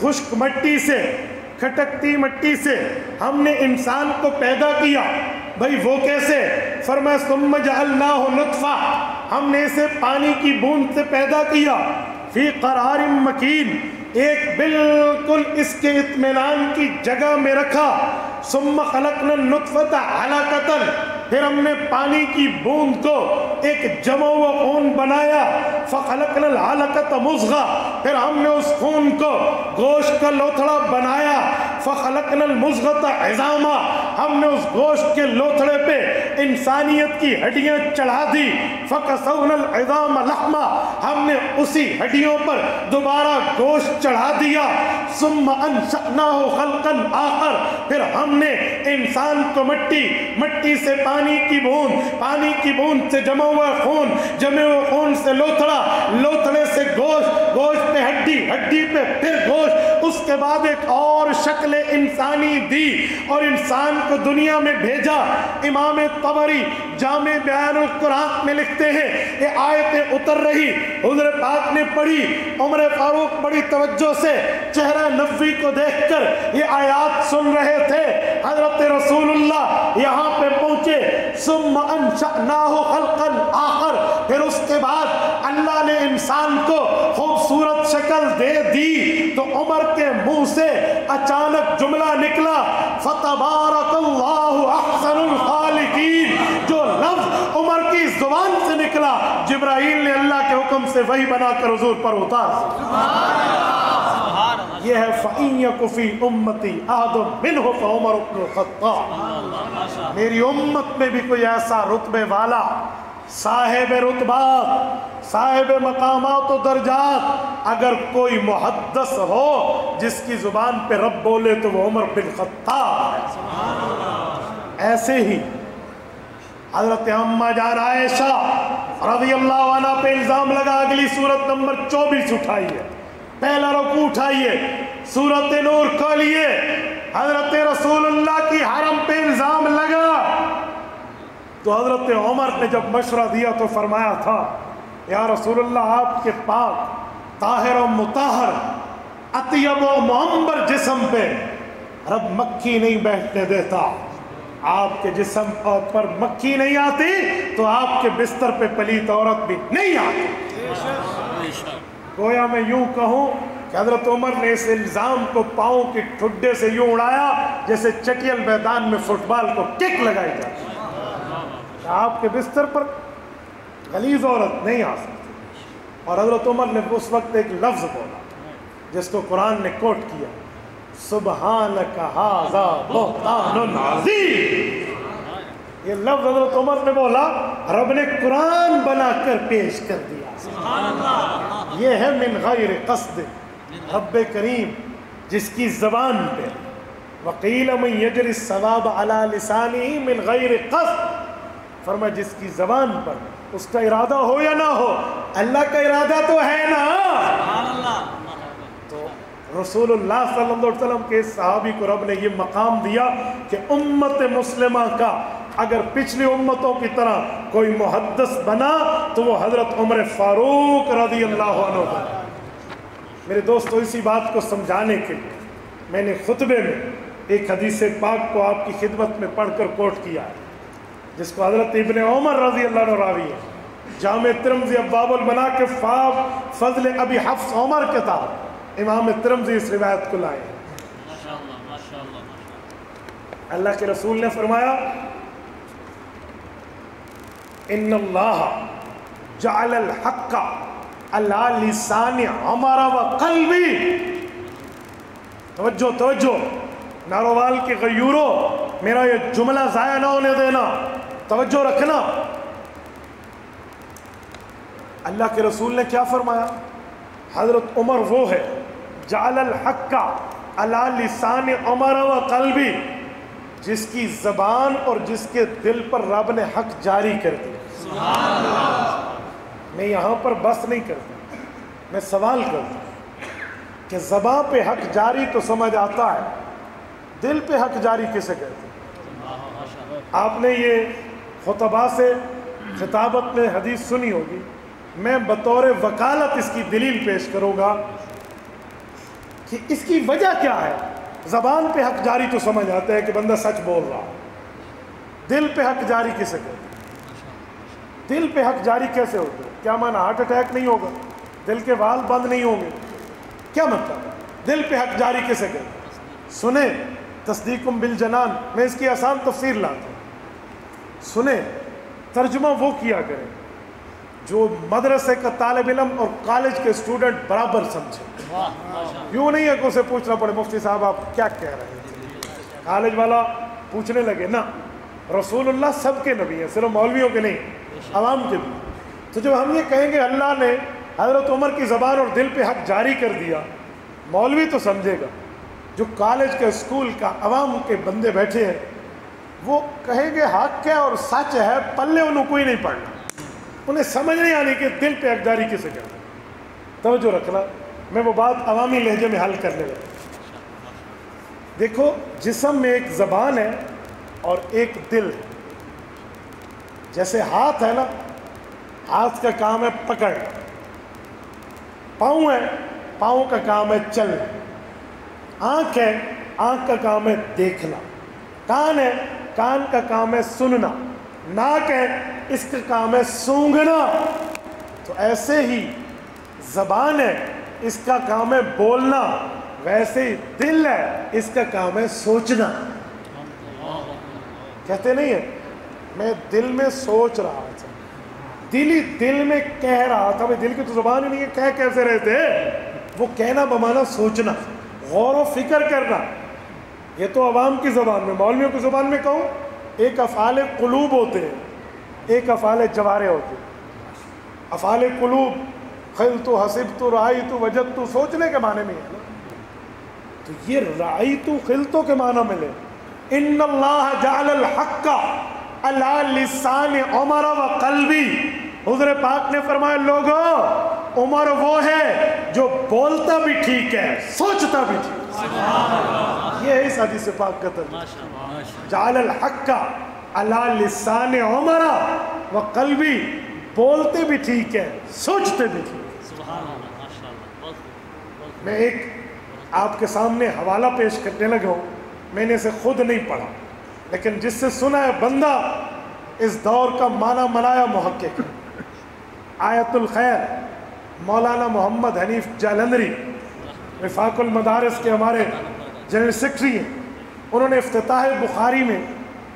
خشک مٹی سے، کھٹکتی مٹی سے ہم نے انسان کو پیدا کیا. بھائی وہ کیسے؟ فرمایا ثم جعلناہ نطفہ، ہم نے اسے پانی کی بوند سے پیدا کیا. فی قرار مکین، ایک بالکل اس کے اطمینان کی جگہ میں رکھا. ثم خلقنا النطفۃ علقۃ، پھر ہم نے پانی کی بوند کو ایک جمع ہوا خون بنایا. فخلقنا العلقۃ مضغہ، پھر ہم نے اس خون کو گوشت کا لوتھڑا بنایا. فخلقنا المضغۃ عظاما، ہم نے اس گوشت کے لوتھڑے پہ انسانیت کی ہڈیاں چڑھا دی. فکسونا العظام لحما، ہم نے اسی ہڈیوں پر دوبارہ گوشت چڑھا دیا. ثم انشأناہ خلقا آخر، پھر ہم نے انسان کو مٹی سے پانی کی بوند سے جمع ہوا خون، جمع ہوا خون سے لوتھڑے سے گوشت پہ ہڈی پہ پھر گوشت، اس کے بعد ایک اور شکل انسانی دی اور انسان کو دنیا میں بھیجا. امام طبری جامع بیان القرآن میں لکھتے ہیں یہ آیتیں اتر رہی، حضور پاک نے پڑھی، عمر فاروق بڑی توجہ سے چہرہ نبوی کو دیکھ کر یہ آیات سن رہے تھے. حضرت رسول اللہ یہاں پہ پہنچے. ثم انشأناہ خلقا آخر، پھر اس کے بعد اللہ نے انسان کو خوبصورت شکل دے دی تو عمر کے منہ سے اچانک جملہ نکلا فتبارک اللہ احسن الخالقین. جو لفظ عمر کی زبان سے نکلا جبرائیل نے اللہ کے حکم سے وحی بنا کر حضور پر اتار. یہ ہے فَإِن يَكُ فِي أُمَّتِي أَحَدٌ مِّنْهُ فَعُمَرُ بْنُ الْخَطَّابِ، میری امت میں بھی کوئی ایسا رتبے والا، صاحب رتبات، صاحب مقامات و درجات اگر کوئی محدث ہو جس کی زبان پہ رب بولے تو وہ عمر بن خطاب ہے. ایسے ہی حضرت اماں جان عائشہ رضی اللہ عنہ پہ الزام لگا. اگلی سورت نمبر 24 اٹھائیے، پہلا رکوع اٹھائیے، سورت نور کھولیے. حضرت رسول اللہ کی حرم پہ الزام لگا تو حضرت عمر نے جب مشورہ دیا تو فرمایا تھا یا رسول اللہ آپ کے پاک طاہر و مطہر اطیب و معمر جسم پہ رب مکھی نہیں بیٹھنے دیتا. آپ کے جسم پر مکھی نہیں آتی تو آپ کے بستر پہ پلیت عورت بھی نہیں آتی. گویا میں یوں کہوں کہ حضرت عمر نے اس الزام کو پاؤں کے ٹھڈے سے یوں اڑایا جیسے چٹیل میدان میں فٹ بال کو کک لگائی جائے. آپ کے بستر پر غلیظ عورت نہیں آ سکتی. اور حضرت عمر نے اس وقت ایک لفظ بولا جس کو قرآن نے کوٹ کیا، سبحانک ھذا بہتان عظیم. یہ لفظ حضرت عمر نے بولا، رب نے قرآن بنا کر پیش کر دیا. یہ ہے من غیر قصد، رب کریم جس کی زبان پہ وقیل من یجری الثواب علی لسانہ من غیر قصد، فرمایا جس کی زبان پر اس کا ارادہ ہو یا نہ ہو، اللہ کا ارادہ تو ہے نا. تو رسول اللہ صلی اللہ علیہ وسلم کے صحابی کو رب نے یہ مقام دیا کہ امت مسلمہ کا اگر پچھلی امتوں کی طرح کوئی محدث بنا تو وہ حضرت عمر فاروق رضی اللہ عنہ بنا. میرے دوستو اسی بات کو سمجھانے کے لیے میں نے خطبے میں ایک حدیث پاک کو آپ کی خدمت میں پڑھ کر کوٹ کیا ہے جس کو حضرت ابن عمر رضی اللہ عنہ راوی ہے. جامع ترمذی ابواب المناقب کے فضل ابی حفص عمر کتاب امام ترمذی اس روایت کو لائے. اللہ کے رسول نے فرمایا ان اللہ جعل الحق علی لسان عمر و قلبی. توجہ ناروال کے غیوروں، میرا یہ جملہ ضائع نہ ہونے دینا، توجہ رکھنا. اللہ کے رسول نے کیا فرمایا؟ حضرت عمر وہ ہے جعل الحق علی لسان عمر و قلبی، جس کی زبان اور جس کے دل پر رب نے حق جاری کر دیا. میں یہاں پر بس نہیں کرتا، میں سوال کرتا کہ زبان پہ حق جاری تو سمجھ آتا ہے، دل پہ حق جاری کسے کہتے ہیں؟ آپ نے یہ خطبہ سے خطابت میں حدیث سنی ہوگی. میں بطور وکالت اس کی دلیل پیش کروں گا کہ اس کی وجہ کیا ہے؟ زبان پہ حق جاری تو سمجھ آتا ہے کہ بندہ سچ بول رہا، دل پہ حق جاری کیسے کرتے؟ دل پہ حق جاری کیسے ہوتے ہیں؟ کیا مانا ہارٹ اٹیک نہیں ہوگا؟ دل کے وال بند نہیں ہوں گے؟ کیا مطلب؟ دل پہ حق جاری کیسے کرتے؟ سنیں تصدیقم بالجنان، میں اس کی آسان تفسیر لاتا ہوں، سنیں ترجمہ وہ کیا کریں جو مدرسے کا طالب علم اور کالج کے اسٹوڈنٹ برابر سمجھے۔ یوں نہیں ہے کہ اسے پوچھنا پڑے مفتی صاحب آپ کیا کہہ رہے ہیں، کالج والا پوچھنے لگے نا۔ رسول اللہ سب کے نبی ہیں، صرف مولویوں کے نہیں، عوام کے بھی۔ تو جب ہم یہ کہیں گے اللہ نے حضرت عمر کی زبان اور دل پہ حق جاری کر دیا، مولوی تو سمجھے گا، جو کالج کے اسکول کا عوام کے بندے بیٹھے ہیں وہ کہیں گے حق ہے اور سچ ہے، پلے انہوں کوئی نہیں پڑھنا، انہیں سمجھ نہیں آنی کہ دل پہ حق جاری کسے کرنا۔ توجہ رکھنا، میں وہ بات عوامی لہجے میں حل کرنے لگا۔ دیکھو جسم میں ایک زبان ہے اور ایک دل ہے۔ جیسے ہاتھ ہے نا، ہاتھ کا کام ہے پکڑنا، پاؤں ہے، پاؤں کا کام ہے چلنا، آنکھ ہے، آنکھ کا کام ہے دیکھنا، کان ہے، کان کا کام ہے سننا، ناک ہے، اس کا کام ہے سونگھنا۔ تو ایسے ہی زبان ہے، اس کا کام ہے بولنا، ویسے ہی دل ہے، اس کا کام ہے سوچنا۔ کہتے نہیں ہے میں دل میں سوچ رہا تھا، دل ہی دل میں کہہ رہا تھا۔ بھائی دل کی تو زبان ہی نہیں ہے، کہہ کیسے رہتے ہیں؟ وہ کہنا بمانا سوچنا، غور و فکر کرنا۔ یہ تو عوام کی زبان میں، مولویوں کی زبان میں کہوں، ایک افعال قلوب ہوتے ہیں، ایک افعال جوارح ہوتے ہیں۔ افعال قلوب خلت حسبت رأیت وجدت سوچنے کے معنی میں ہے نا، تو یہ رأیت خلتوں کے معنی میں لے۔ ان اللہ جعل الحق علی لسان عمر و قلبی، حضور پاک نے فرمایا لوگو عمر وہ ہے جو بولتا بھی ٹھیک ہے، سوچتا بھی ٹھیک ہے۔ یہ ہے اس حدیث پاک کا ترجمہ، جعل الحق علی لسان عمر و قلبی، بولتے بھی ٹھیک ہے، سوچتے بھی ٹھیک ہے۔ میں ایک آپ کے سامنے حوالہ پیش کرنے لگا ہوں، میں نے اسے خود نہیں پڑھا لیکن جس سے سنا ہے بندہ اس دور کا معنی منایا محقق ہے۔ آیت الخیر مولانا محمد حنیف جالندری، وفاق المدارس کے ہمارے جنرل سیکرٹری ہیں، انہوں نے افتتاح بخاری میں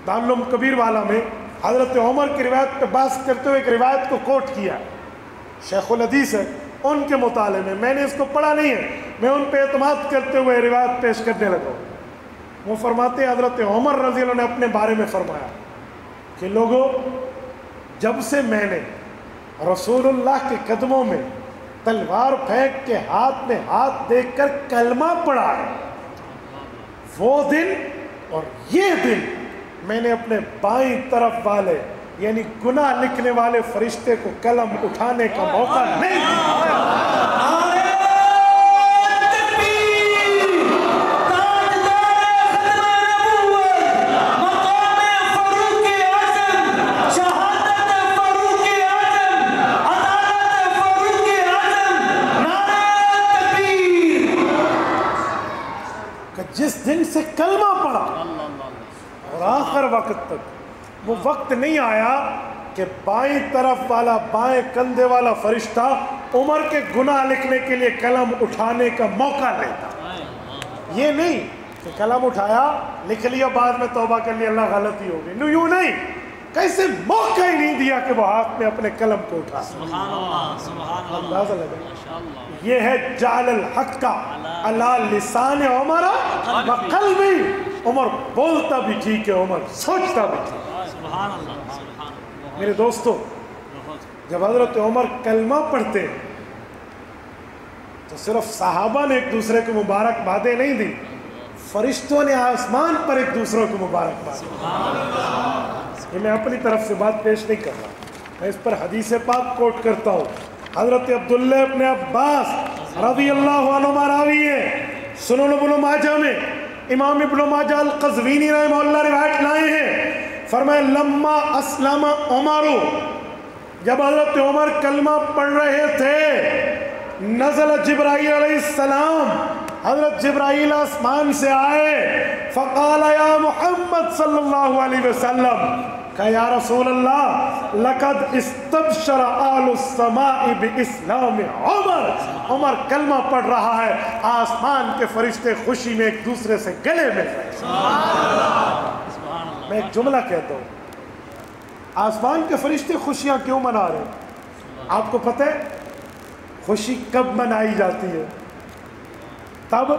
دارالعلوم کبیر والا میں حضرت عمر کی روایت پہ بحث کرتے ہوئے ایک روایت کو کوٹ کیا، شیخ الحدیث ہے، ان کے مطالعے میں نے اس کو پڑھا نہیں ہے، میں ان پہ اعتماد کرتے ہوئے روایت پیش کرنے لگا۔ وہ فرماتے ہیں حضرت عمر رضی اللہ نے اپنے بارے میں فرمایا کہ لوگوں جب سے میں نے رسول اللہ کے قدموں میں تلوار پھینک کے ہاتھ میں ہاتھ دیکھ کر کلمہ پڑھا ہے، وہ دن اور یہ دن میں نے اپنے بائیں طرف والے یعنی گناہ لکھنے والے فرشتے کو قلم اٹھانے کا موقع نہیں دیا۔ جس دن سے کلمہ پڑھا اور آخر وقت تک وہ وقت نہیں آیا کہ بائیں طرف والا بائیں کندھے والا فرشتہ عمر کے گناہ لکھنے کے لیے قلم اٹھانے کا موقع لیتا۔ یہ نہیں کہ قلم اٹھایا لکھ لیا بعد میں توبہ کر لیا اللہ غلطی ہو گئی، یوں نہیں، کیسے موقع ہی نہیں دیا کہ وہ ہاتھ میں اپنے قلم کو اٹھا۔ سبحان اللہ سبحان اندازہ لگا، یہ ہے جعل الحق علی لسان عمر و قلبی، عمر بولتا بھی ٹھیک ہے، عمر سوچتا بھی ٹھیک ہے۔ سبحان اللہ سبحان اللہ۔ میرے دوستو جب حضرت عمر کلمہ پڑھتے ہیں تو صرف صحابہ نے ایک دوسرے کو مبارکبادیں نہیں دی، فرشتوں نے آسمان پر ایک دوسرے کو مبارکباد دی۔ یہ میں اپنی طرف سے بات پیش نہیں کر رہا، میں اس پر حدیث پاک کوٹ کرتا ہوں۔ حضرت عبداللہ ابن عباس رضی اللہ عنہما راوی ہے، سنن ابن ماجہ میں امام ابن ماجہ القزوینی رحمہ اللہ روایت لائے ہیں، فرمایا لما اسلم عمر، جب حضرت عمر کلمہ پڑھ رہے تھے، نزل جبرائیل علیہ السلام، حضرت جبرائیل آسمان سے آئے، فقال یا محمد صلی اللہ علیہ وسلم، کہ یا رسول اللہ لقد استبشر آل السماء باسلام عمر، عمر کلمہ پڑھ رہا ہے، آسمان کے فرشتے خوشی میں ایک دوسرے سے گلے مل رہے ہیں۔ میں ایک جملہ کہتا ہوں، آسمان کے فرشتے خوشیاں کیوں منا رہے ہیں؟ آپ کو پتہ ہے خوشی کب منائی جاتی ہے؟ تب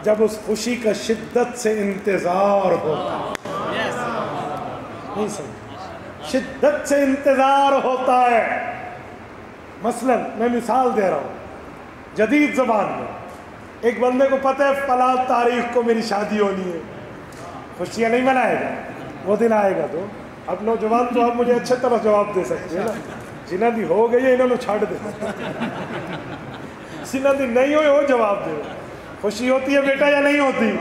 جب اس خوشی کا شدت سے انتظار ہوتا ہے، نہیں سمجھ، شدت سے انتظار ہوتا ہے۔ مثلا میں مثال دے رہا ہوں جدید زبان میں، ایک بندے کو پتہ ہے فلاں تاریخ کو میری شادی ہونی ہے، خوشیاں نہیں منائے گا، وہ دن آئے گا تو اب نوجوان تو آپ مجھے اچھے طرح جواب دے سکتے ہیں نا، جنہوں دی ہو گئی ہے انہوں نے چھاڑ دے، جنہوں دی نہیں ہوئی وہ جواب دے۔ خوشی ہوتی ہے بیٹا یا نہیں ہوتی؟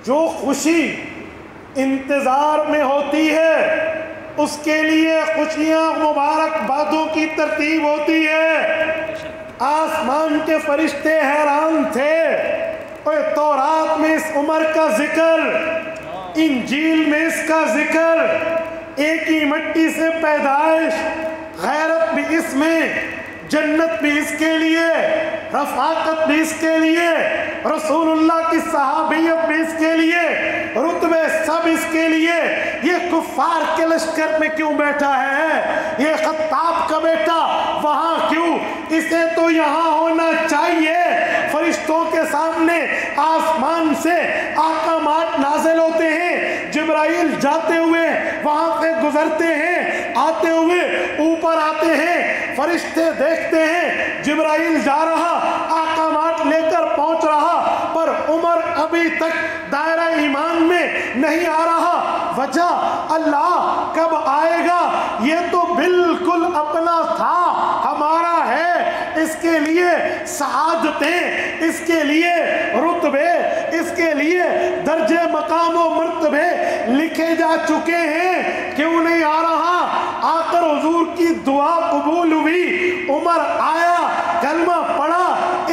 جو خوشی انتظار میں ہوتی ہے اس کے لیے خوشیاں مبارک بادوں کی ترتیب ہوتی ہے۔ آسمان کے فرشتے حیران تھے، اور تورات میں اس عمر کا ذکر، انجیل میں اس کا ذکر، ایک ہی مٹی سے پیدائش، غیرت بھی اس میں، جنت بھی اس کے لیے، رفاقت بھی اس کے لیے، رسول اللہ کی صحابیت بھی اس کے لیے، رتبے سب اس کے لیے۔ یہ کفار کے لشکر میں کیوں بیٹھا ہے؟ یہ خطاب کا بیٹا وہاں کیوں؟ اسے تو یہاں ہونا چاہیے۔ فرشتوں کے سامنے آسمان سے احکامات نازل ہوتے ہیں، جبرائیل جاتے ہوئے وہاں سے گزرتے ہیں، آتے ہوئے اوپر آتے ہیں، فرشتے دیکھتے ہیں جبرائیل جا رہا، احکامات لے کر پہنچ رہا، پر عمر ابھی تک دائرہ ایمان میں نہیں آ رہا۔ وجہ اللہ کب آئے گا؟ یہ تو بالکل اپنا تھا، ہمارا ہے، اس کے لیے سعادتیں، اس کے لیے رتبے، اس کے لیے درجے مقام و مرتبے لکھے جا چکے ہیں۔ کیوں نہیں آ رہا؟ آ کر حضور کی دعا قبول ہوئی، عمر آیا، کلمہ پڑھا،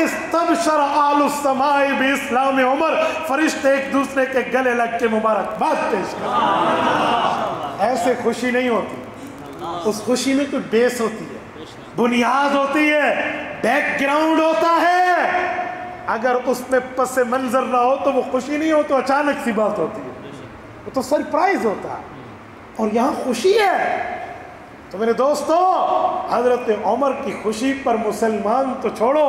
استبشر آل السماء باسلام عمر، فرشتے ایک دوسرے کے گلے لگ کے مبارکباد پیش کرتے۔ ایسے خوشی نہیں ہوتی، اس خوشی میں کوئی بیس ہوتی ہے، بنیاد ہوتی ہے، بیک گراؤنڈ ہوتا ہے۔ اگر اس میں پس منظر نہ ہو تو وہ خوشی نہیں ہو، تو اچانک سی بات ہوتی ہے، وہ تو سرپرائز ہوتا ہے، اور یہاں خوشی ہے۔ تو میرے دوستو، حضرت عمر کی خوشی پر مسلمان تو چھوڑو،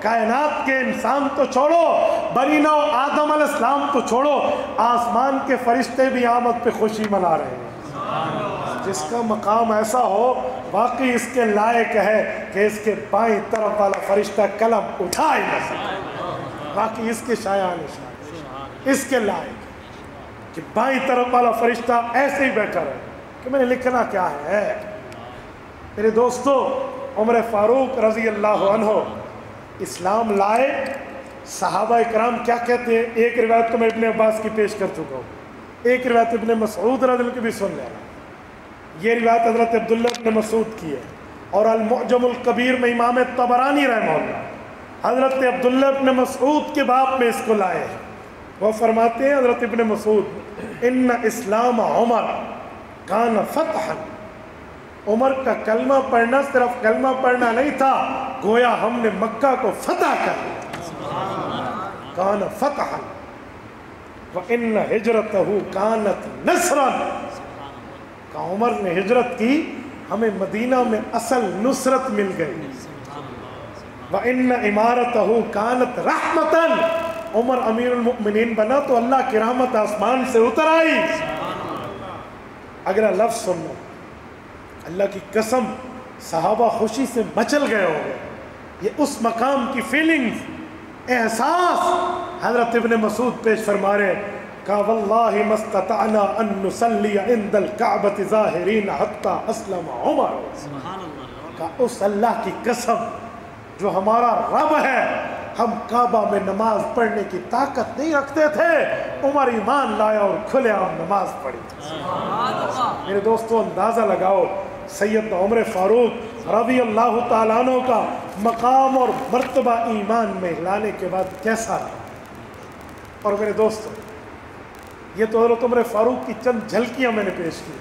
کائنات کے انسان تو چھوڑو، بنی نوع آدم علیہ السلام تو چھوڑو، آسمان کے فرشتے بھی آمد پہ خوشی منا رہے ہیں۔ جس کا مقام ایسا ہو، واقعی اس کے لائق ہے کہ اس کے بائیں طرف والا فرشتہ قلم اٹھا ہی نہ سکے، واقعی اس کے شایان شان، اس کے لائق کہ بائیں طرف والا فرشتہ ایسے ہی بیٹھا رہے کہ میں نے لکھنا کیا ہے۔ میرے دوستو، عمر فاروق رضی اللہ عنہ اسلام لائے، صحابہ کرام کیا کہتے ہیں؟ ایک روایت تو میں ابن عباس کی پیش کر چکا ہوں، ایک روایت ابن مسعود رضی اللہ عنہ کی بھی سن لینا۔ یہ روایت حضرت عبداللہ ابن مسعود کی ہے، اور المعجم الکبیر میں امام طبرانی رحمہ اللہ حضرت عبداللہ ابن مسعود کے باب میں اس کو لائے ہیں۔ وہ فرماتے ہیں حضرت ابن مسعود، ان اسلام عمر کان فتحا، عمر کا کلمہ پڑھنا صرف کلمہ پڑھنا نہیں تھا، گویا ہم نے مکہ کو فتح کر لیا، کان فتحا، وَإِنَّ هِجْرَتَهُ كَانَتْ نَصْرًا، کہ عمر نے ہجرت کی، ہمیں مدینہ میں اصل نصرت مل گئی، وَإِنَّ إِمَارَتَهُ كَانَتْ رَحْمَةً، عمر امیر المؤمنین بنا تو اللہ کی رحمت آسمان سے اتر آئی۔ اگلا لفظ سنو، اللہ کی قسم صحابہ خوشی سے مچل گئے ہو گئے، یہ اس مقام کی فیلنگز، احساس حضرت ابن مسعود پیش فرما رہے، کہا واللہ ما استطعنا ان نصلی عند الکعبۃ ظاہرین حتی اسلم عمر، کہا اس اللہ کی قسم جو ہمارا رب ہے، ہم کعبہ میں نماز پڑھنے کی طاقت نہیں رکھتے تھے، عمر ایمان لایا اور کھلے عام نماز پڑھی۔ میرے دوستو اندازہ لگاؤ سیدنا عمر فاروق رضی اللہ تعالیٰ عنہ کا مقام اور مرتبہ ایمان میں لانے کے بعد کیسا رہا۔ اور میرے دوستوں، یہ تو حضرت عمر فاروق کی چند جھلکیاں میں نے پیش کی،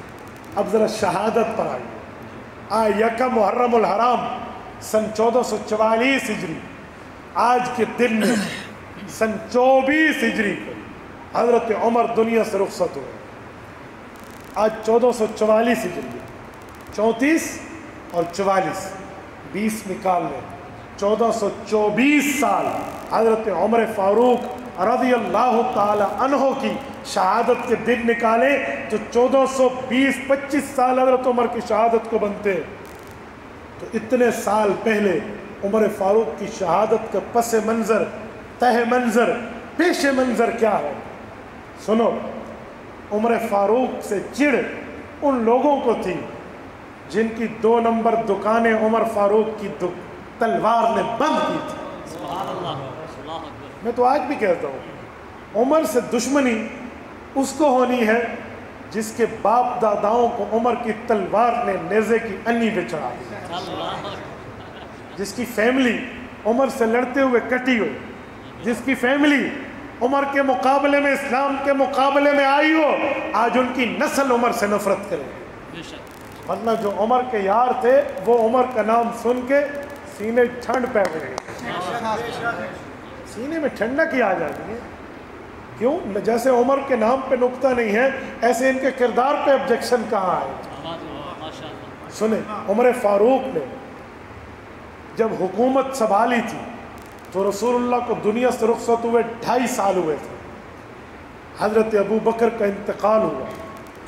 اب ذرا شہادت پر آئیے۔ یکم محرم الحرام سن 1444 ہجری، آج کے دن میں سن 24 ہجری کو حضرت عمر دنیا سے رخصت ہوئے۔ آج 1444 ہجری، 34 اور 44 20 نکال لیں، 1424 سال حضرت عمر فاروق رضی اللہ تعالی عنہ کی شہادت کے دن نکالے تو 1420-25 سال حضرت عمر کی شہادت کو بنتے۔ تو اتنے سال پہلے عمر فاروق کی شہادت کا پس منظر، تہ منظر، پیش منظر کیا ہے؟ سنو، عمر فاروق سے چڑ ان لوگوں کو تھی جن کی 2 نمبر دکانیں عمر فاروق کی تلوار نے بند کی تھی۔ سبحان اللہ، اللہ اکبر۔ میں تو آج بھی کہتا ہوں، عمر سے دشمنی اس کو ہونی ہے جس کے باپ داداؤں کو عمر کی تلوار نے نیزے کی انی پہ چڑھا دی، جس کی فیملی عمر سے لڑتے ہوئے کٹی ہو، جس کی فیملی عمر کے مقابلے میں، اسلام کے مقابلے میں آئی ہو، آج ان کی نسل عمر سے نفرت کرے۔ ورنہ جو عمر کے یار تھے وہ عمر کا نام سن کے سینے ٹھنڈ پہ گئے، سینے میں ٹھنڈک ہی آ جاتی ہے۔ کیوں؟ جیسے عمر کے نام پہ نقطہ نہیں ہے، ایسے ان کے کردار پہ آبجیکشن کہاں ہے؟ سنیں، عمر فاروق نے جب حکومت سنبھالی تھی تو رسول اللہ کو دنیا سے رخصت ہوئے 2.5 سال ہوئے تھے۔ حضرت ابو بکر کا انتقال ہوا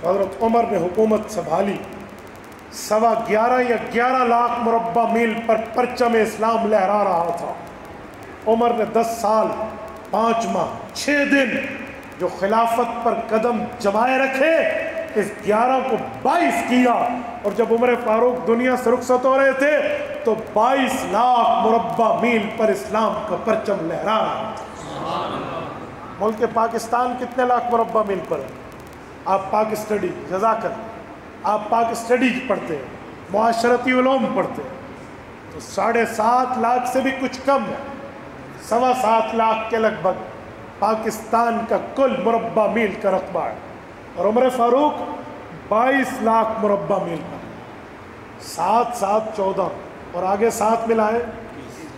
تو حضرت عمر نے حکومت سنبھالی۔ 11.25 یا 11 لاکھ مربع میل پر پرچم اسلام لہرا رہا تھا۔ عمر نے 10 سال 5 ماہ 6 دن جو خلافت پر قدم جمائے رکھے، اس 11 کو 22 کیا، اور جب عمر فاروق دنیا سے رخصت ہو رہے تھے تو 22 لاکھ مربع میل پر اسلام کا پرچم لہرا رہا تھا۔ ملک پاکستان کتنے لاکھ مربع میل پر ہے؟ آپ پاک اسٹڈی، جزاک اللہ، آپ پاک اسٹڈی پڑھتے ہیں، معاشرتی علوم پڑھتے ہیں، تو 7.5 لاکھ سے بھی کچھ کم ہے، 7.25 لاکھ کے لگ بھگ پاکستان کا کل مربع میل کا رقبہ ہے، اور عمر فاروق 22 لاکھ مربع میل پر، 7 7 14 اور آگے 7 ملائے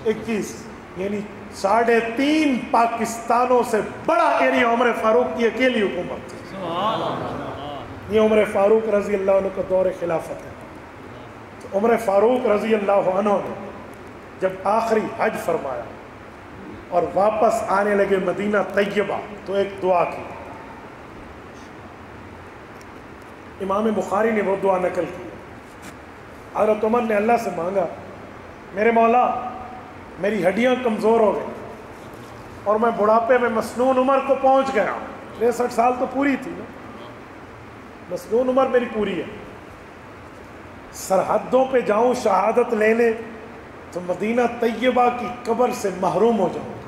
21، یعنی 3.5 پاکستانوں سے بڑا ایریا عمر فاروق کی اکیلی حکومت تھی۔ یہ عمر فاروق رضی اللہ عنہ کا دور خلافت ہے۔ تو عمر فاروق رضی اللہ عنہ نے جب آخری حج فرمایا اور واپس آنے لگے مدینہ طیبہ تو ایک دعا کی، امام بخاری نے وہ دعا نقل کی۔ حضرت عمر نے اللہ سے مانگا، میرے مولا میری ہڈیاں کمزور ہو گئی اور میں بڑھاپے میں مسنون عمر کو پہنچ گیا، 63 سال تو پوری تھی نا، مسنون عمر میری پوری ہے، سرحدوں پہ جاؤں شہادت لینے تو مدینہ طیبہ کی قبر سے محروم ہو جاؤں،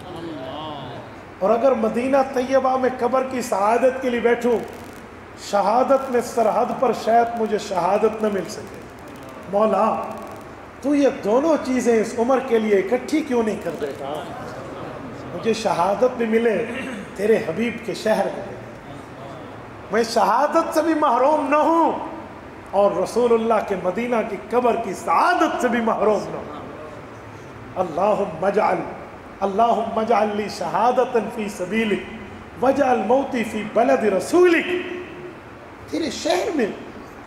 اور اگر مدینہ طیبہ میں قبر کی سعادت کے لیے بیٹھوں، شہادت میں سرحد پر شاید مجھے شہادت نہ مل سکے، مولا تو یہ دونوں چیزیں اس عمر کے لیے اکٹھی کیوں نہیں کر دیتا؟ مجھے شہادت بھی ملے تیرے حبیب کے شہر میں، میں شہادت سے بھی محروم نہ ہوں اور رسول اللہ کے مدینہ کی قبر کی سعادت سے بھی محروم نہ ہوں۔ اللہم اجعل لی شہادتا فی سبیلک واجعل موتی فی بلد رسولک، تیرے شہر میں،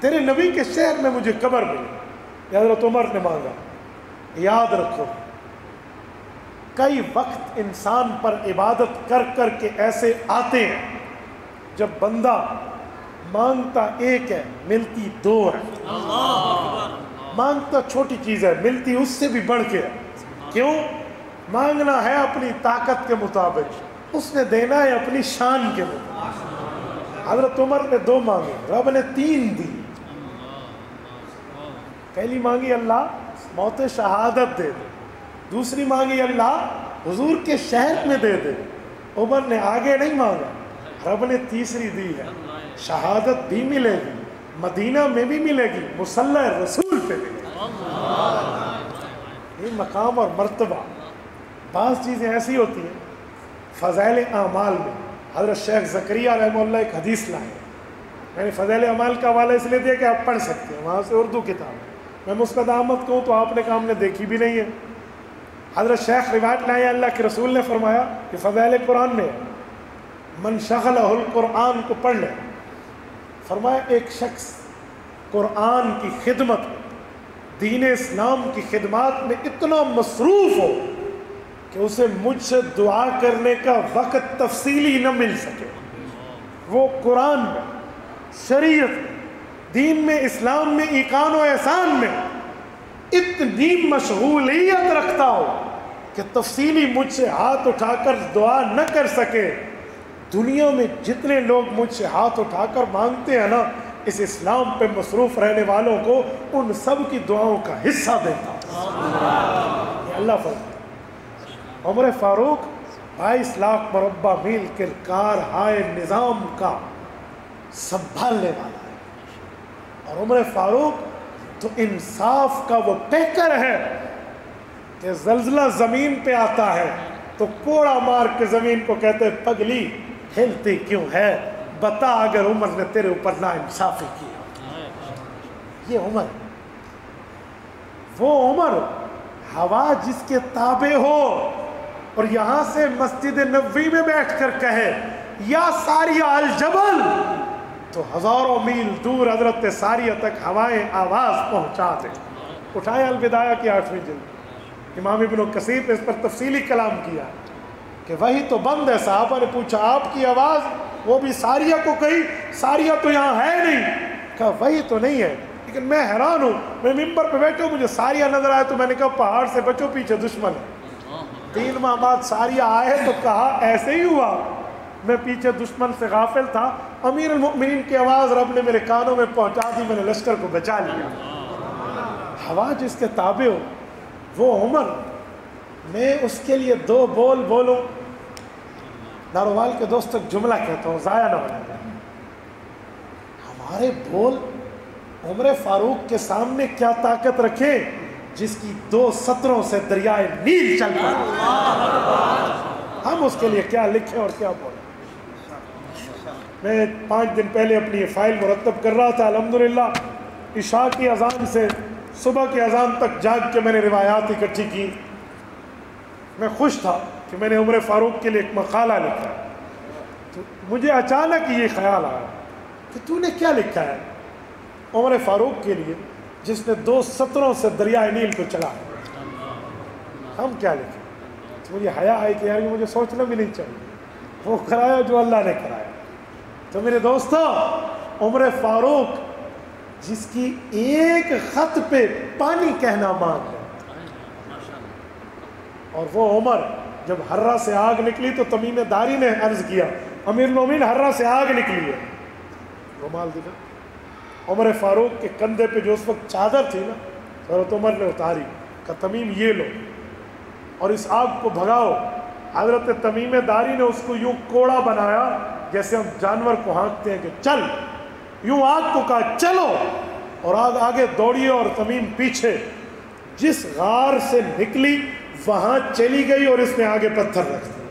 تیرے نبی کے شہر میں مجھے قبر ملے۔ حضرت عمر نے مانگا۔ یاد رکھو، کئی وقت انسان پر عبادت کر کر کے ایسے آتے ہیں جب بندہ مانگتا ایک ہے ملتی 2 ہے، مانگتا چھوٹی چیز ہے ملتی اس سے بھی بڑھ کے ہے۔ کیوں؟ مانگنا ہے اپنی طاقت کے مطابق، اس نے دینا ہے اپنی شان کے مطابق۔ حضرت عمر نے 2 مانگے، رب نے 3 دی۔ پہلی مانگی اللہ موت شہادت دے دے، دوسری مانگی اللہ حضور کے شہر میں دے دے۔ عمر نے آگے نہیں مانگا، رب نے تیسری دی ہے، شہادت بھی ملے گی، مدینہ میں بھی ملے گی، مصلی رسول پہ ملے گی۔ یہ مقام اور مرتبہ۔ بعض چیزیں ایسی ہوتی ہیں فضائل اعمال میں، حضرت شیخ زکریا رحمہ اللہ ایک حدیث لائے، میں نے فضائل اعمال کا حوالہ اس لیے دیا کہ آپ پڑھ سکتے ہیں، وہاں سے اردو کتاب ہے، میں مسند احمد کہوں تو آپ نے کہا ہم نے دیکھی بھی نہیں ہے۔ حضرت شیخ روایت لائے، اللہ کے رسول نے فرمایا کہ فضائل قرآن میں ہے، من شغلہ القرآن کو پڑھ لے، فرمایا ایک شخص قرآن کی خدمت، دین اسلام کی خدمات میں اتنا مصروف ہو کہ اسے مجھ سے دعا کرنے کا وقت تفصیلی نہ مل سکے، وہ قرآن میں، شریعت میں، دین میں، اسلام میں، ایقان و احسان میں اتنی مشغولیت رکھتا ہو کہ تفصیلی مجھ سے ہاتھ اٹھا کر دعا نہ کر سکے۔ دنیا میں جتنے لوگ مجھ سے ہاتھ اٹھا کر مانگتے ہیں نا، اس اسلام پہ مصروف رہنے والوں کو ان سب کی دعاؤں کا حصہ دیتا ہوں۔ یہ اللہ فرماتا۔ عمر فاروق 22 لاکھ مربع میل کے کار ہائے نظام کا سنبھالنے والا ہے، اور عمر فاروق تو انصاف کا وہ پیکر ہے کہ زلزلہ زمین پہ آتا ہے تو کوڑا مار کے زمین کو کہتے پگلی ہلتی کیوں ہے، بتا اگر عمر نے تیرے اوپر نا انصافی کی۔ یہ عمر، وہ عمر ہوا جس کے تابع ہو اور یہاں سے مسجد نبوی میں بیٹھ کر کہے یا ساریہ الجبل، تو ہزاروں میل دور حضرت ساریہ تک ہوائیں آواز پہنچا دیں۔ اٹھائیں البدایہ کی 8ویں جلد، امام ابن کثیر نے اس پر تفصیلی کلام کیا کہ وہی تو بند ہے۔ صحابہ نے پوچھا آپ کی آواز وہ بھی ساریہ کو کہی، ساریہ تو یہاں ہے نہیں، کہا وہی تو نہیں ہے، لیکن میں حیران ہوں، میں ممبر پہ بیٹھا ہوں مجھے ساریہ نظر آئے تو میں نے کہا پہاڑ سے بچو پیچھے دشمن ہے۔ 3 ماہ بعد ساریہ آئے تو کہا ایسے ہی ہوا، میں پیچھے دشمن سے غافل تھا، امیر المؤمنین کی آواز رب نے میرے کانوں میں پہنچا دی، میں نے لشکر کو بچا لیا۔ ہوا جس کے تابع ہو وہ عمر، میں اس کے لیے 2 بول بولوں، ناروال کے دوست ایک جملہ کہتا ہوں ضائع نہ ہو جائے، ہمارے بول عمر فاروق کے سامنے کیا طاقت رکھے جس کی 2 سطروں سے دریائے نیل چل پڑا، ہم اس کے لیے کیا لکھیں اور کیا بولیں۔ میں 5 دن پہلے اپنی یہ فائل مرتب کر رہا تھا، الحمدللہ عشاء کی اذان سے صبح کی اذان تک جاگ کے میں نے روایات اکٹھی کی۔ میں خوش تھا کہ میں نے عمر فاروق کے لیے ایک مقالہ لکھا، تو مجھے اچانک یہ خیال آیا کہ تو نے کیا لکھا ہے عمر فاروق کے لیے جس نے 2 سطروں سے دریائے نیل کو چلا، ہم کیا لکھیں؟ تو مجھے حیا آئی کہ یار یہ مجھے سوچنا بھی نہیں چاہیے، وہ کرایا جو اللہ نے کرایا۔ تو میرے دوستو، عمر فاروق جس کی ایک خط پہ پانی کہنا مان ہے، اور وہ عمر جب ہرہ سے آگ نکلی تو تمیم داری نے عرض کیا امیر المومنین ہرہ سے آگ نکلی ہے، رومال دکھا، عمر فاروق کے کندھے پہ جو اس وقت چادر تھی نا، حضرت عمر نے اتاری، کہ تمیم یہ لو اور اس آگ کو بھگاؤ۔ حضرت تمیم داری نے اس کو یوں کوڑا بنایا جیسے ہم جانور کو ہانکتے ہیں کہ چل، یوں آگ کو کہا چلو، اور آگ آگے دوڑی اور تمیم پیچھے، جس غار سے نکلی وہاں چلی گئی اور اس نے آگے پتھر رکھ دیا۔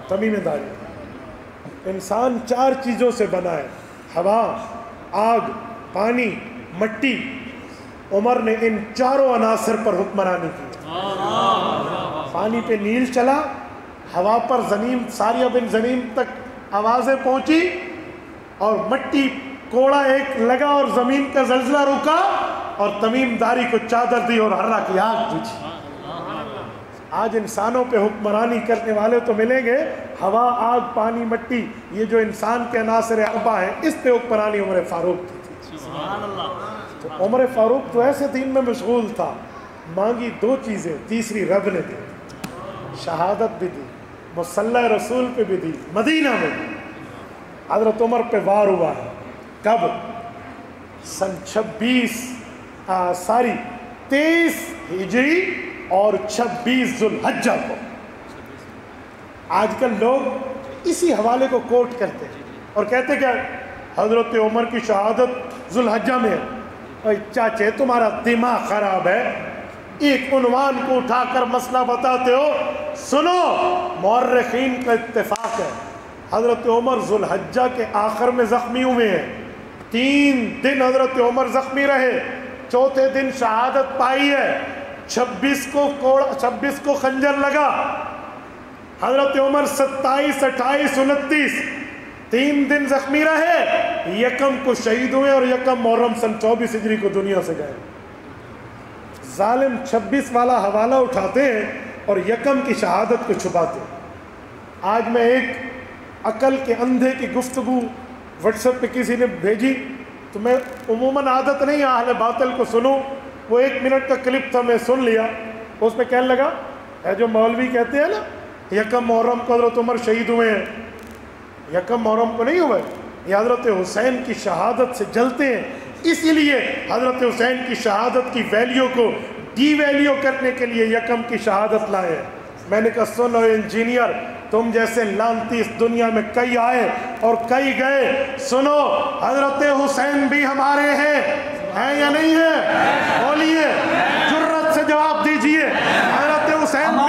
تمیم داری، انسان 4 چیزوں سے بنا ہے، ہوا، آگ، پانی، مٹی، عمر نے ان 4 عناصر پر حکمرانی کی۔ پانی پہ نیل چلا، ہوا پر زمین ساریہ بن زمین تک آوازیں پہنچی، اور مٹی کوڑا ایک لگا اور زمین کا زلزلہ رکا، اور تمیم داری کو چادر دی اور ہرہ کی آگ بجھی۔ آج انسانوں پہ حکمرانی کرنے والے تو ملیں گے، ہوا، آگ، پانی، مٹی، یہ جو انسان کے عناصر 4 ہیں، اس پہ حکمرانی عمر فاروق کی تھی۔ تو عمر فاروق تو ایسے دین میں مشغول تھا، مانگی 2 چیزیں، تیسری رب نے دی، شہادت بھی دی، مصلی رسول پہ بھی دی، مدینہ میں بھی۔ حضرت عمر پہ وار ہوا ہے، کب؟ سن 23 ہجری اور 26 ذوالحجہ کو۔ آج کل لوگ اسی حوالے کو کوٹ کرتے ہیں اور کہتے کہ حضرت عمر کی شہادت ذوالحجہ میں ہے۔ اے چاچے تمہارا دماغ خراب ہے، ایک عنوان کو اٹھا کر مسئلہ بتاتے ہو۔ سنو، مورخین کا اتفاق ہے حضرت عمر ذوالحجہ کے آخر میں زخمی ہوئے ہیں، 3 دن حضرت عمر زخمی رہے، چوتھے دن شہادت پائی ہے، 26 کو خنجر لگا، حضرت عمر 27، 28، 29 3 دن زخمی رہے، یکم کو شہید ہوئے اور یکم محرم سن 24 ہجری کو دنیا سے گئے۔ ظالم 26 والا حوالہ اٹھاتے ہیں اور یکم کی شہادت کو چھپاتے ہیں۔ آج میں ایک عقل کے اندھے کی گفتگو واٹس ایپ پہ کسی نے بھیجی، تو میں عموماً عادت نہیں اہل باطل کو سنوں، وہ 1 منٹ کا کلپ تھا، میں سن لیا، اس میں کہنے لگا ہے جو مولوی کہتے ہیں نا یکم محرم کو حضرت عمر شہید ہوئے ہیں، یکم محرم کو نہیں ہوئے، یہ حضرت حسین کی شہادت سے جلتے ہیں، اسی لیے حضرت حسین کی شہادت کی ویلیو کو ڈی ویلیو کرنے کے لیے یکم کی شہادت لائے۔ میں نے کہا سنو انجینئر، تم جیسے لانتی اس دنیا میں کئی آئے اور کئی گئے، سنو حضرت حسین بھی ہمارے ہیں یا نہیں ہے؟ بولیے، جرت سے جواب دیجئے، حضرت حسین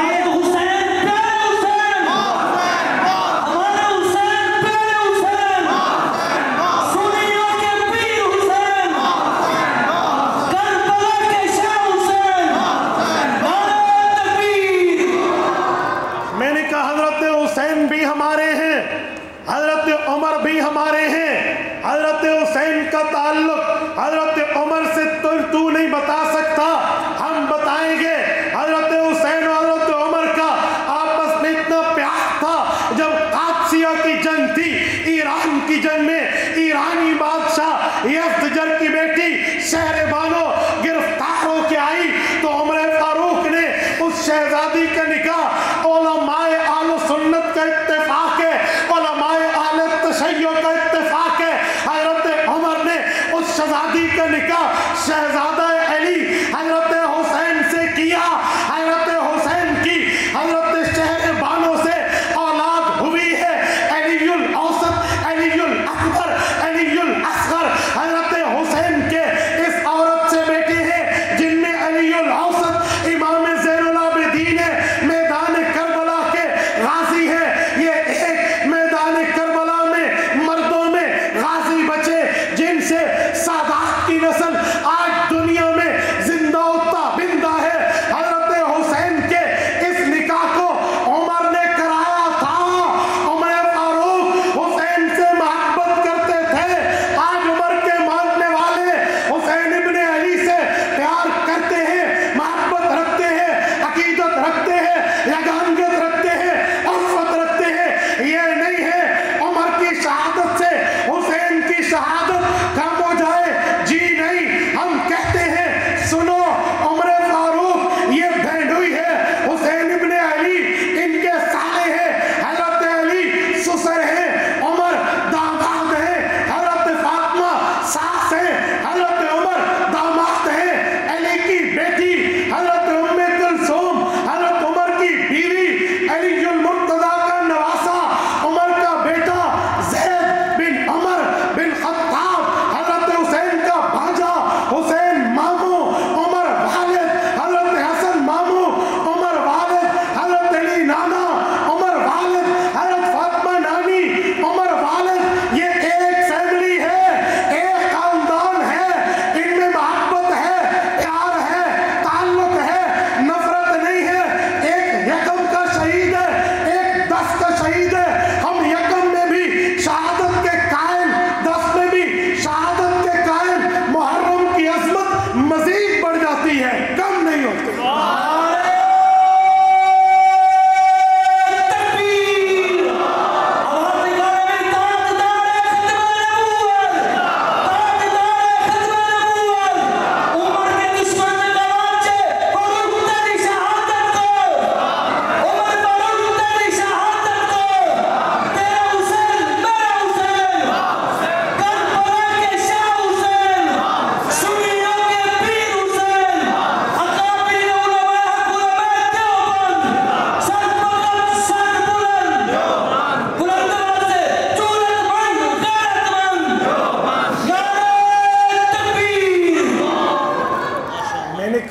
بھی ہمارے ہیں۔ حضرت حسین کا تعلق حضرت عمر سے تو نہیں بتا سکتا، ہم بتائیں گے۔ حضرت حسین اور حضرت عمر کا آپس میں اتنا پیار تھا، جب قادسیہ کی جنگ تھی، ایران کی جنگ میں ایرانی بادشاہ یزدجر کی بیٹی شہر بانو گرفتار ہو کے آئی تو عمر فاروق نے اس شہزادی کا نکاح، علماء اہل سنت کا اتفاق ہے، علماء اہل تشیع کا اتفاق ہے، حضرت عمر نے اس شہزادی کا نکاح شہزادہ علی حضرت حسین سے کیا۔ حضرت حسین کی حضرت شہر بانو سے اولاد ہوئی ہے، علی الاوسط، علی الاکبر، علی الاصغر۔ حضرت حسین کے اس عورت سے بیٹے ہیں جن میں علی الاوسط امام زین العابدین میدان کربلا کے غازی ہیں۔ یہ ایک میدان کربلا میں مردوں میں غازی بچے جن سے سادات کی نسل آج دنیا میں زندہ و تابندہ ہے۔ حضرت حسین کے اس نکاح کو عمر نے کرایا تھا۔ عمر فاروق حسین سے محبت کرتے تھے، آج عمر کے ماننے والے حسین ابن علی سے پیار کرتے ہیں، محبت رکھتے ہیں، عقیدت رکھتے ہیں، یگانگت رکھتے ہیں، الفت رکھتے ہیں۔ یہ نہیں ہے عمر کی شہادت سے حسین کی شہادت کم ہو جائے، جی نہیں، ہم کہتے ہیں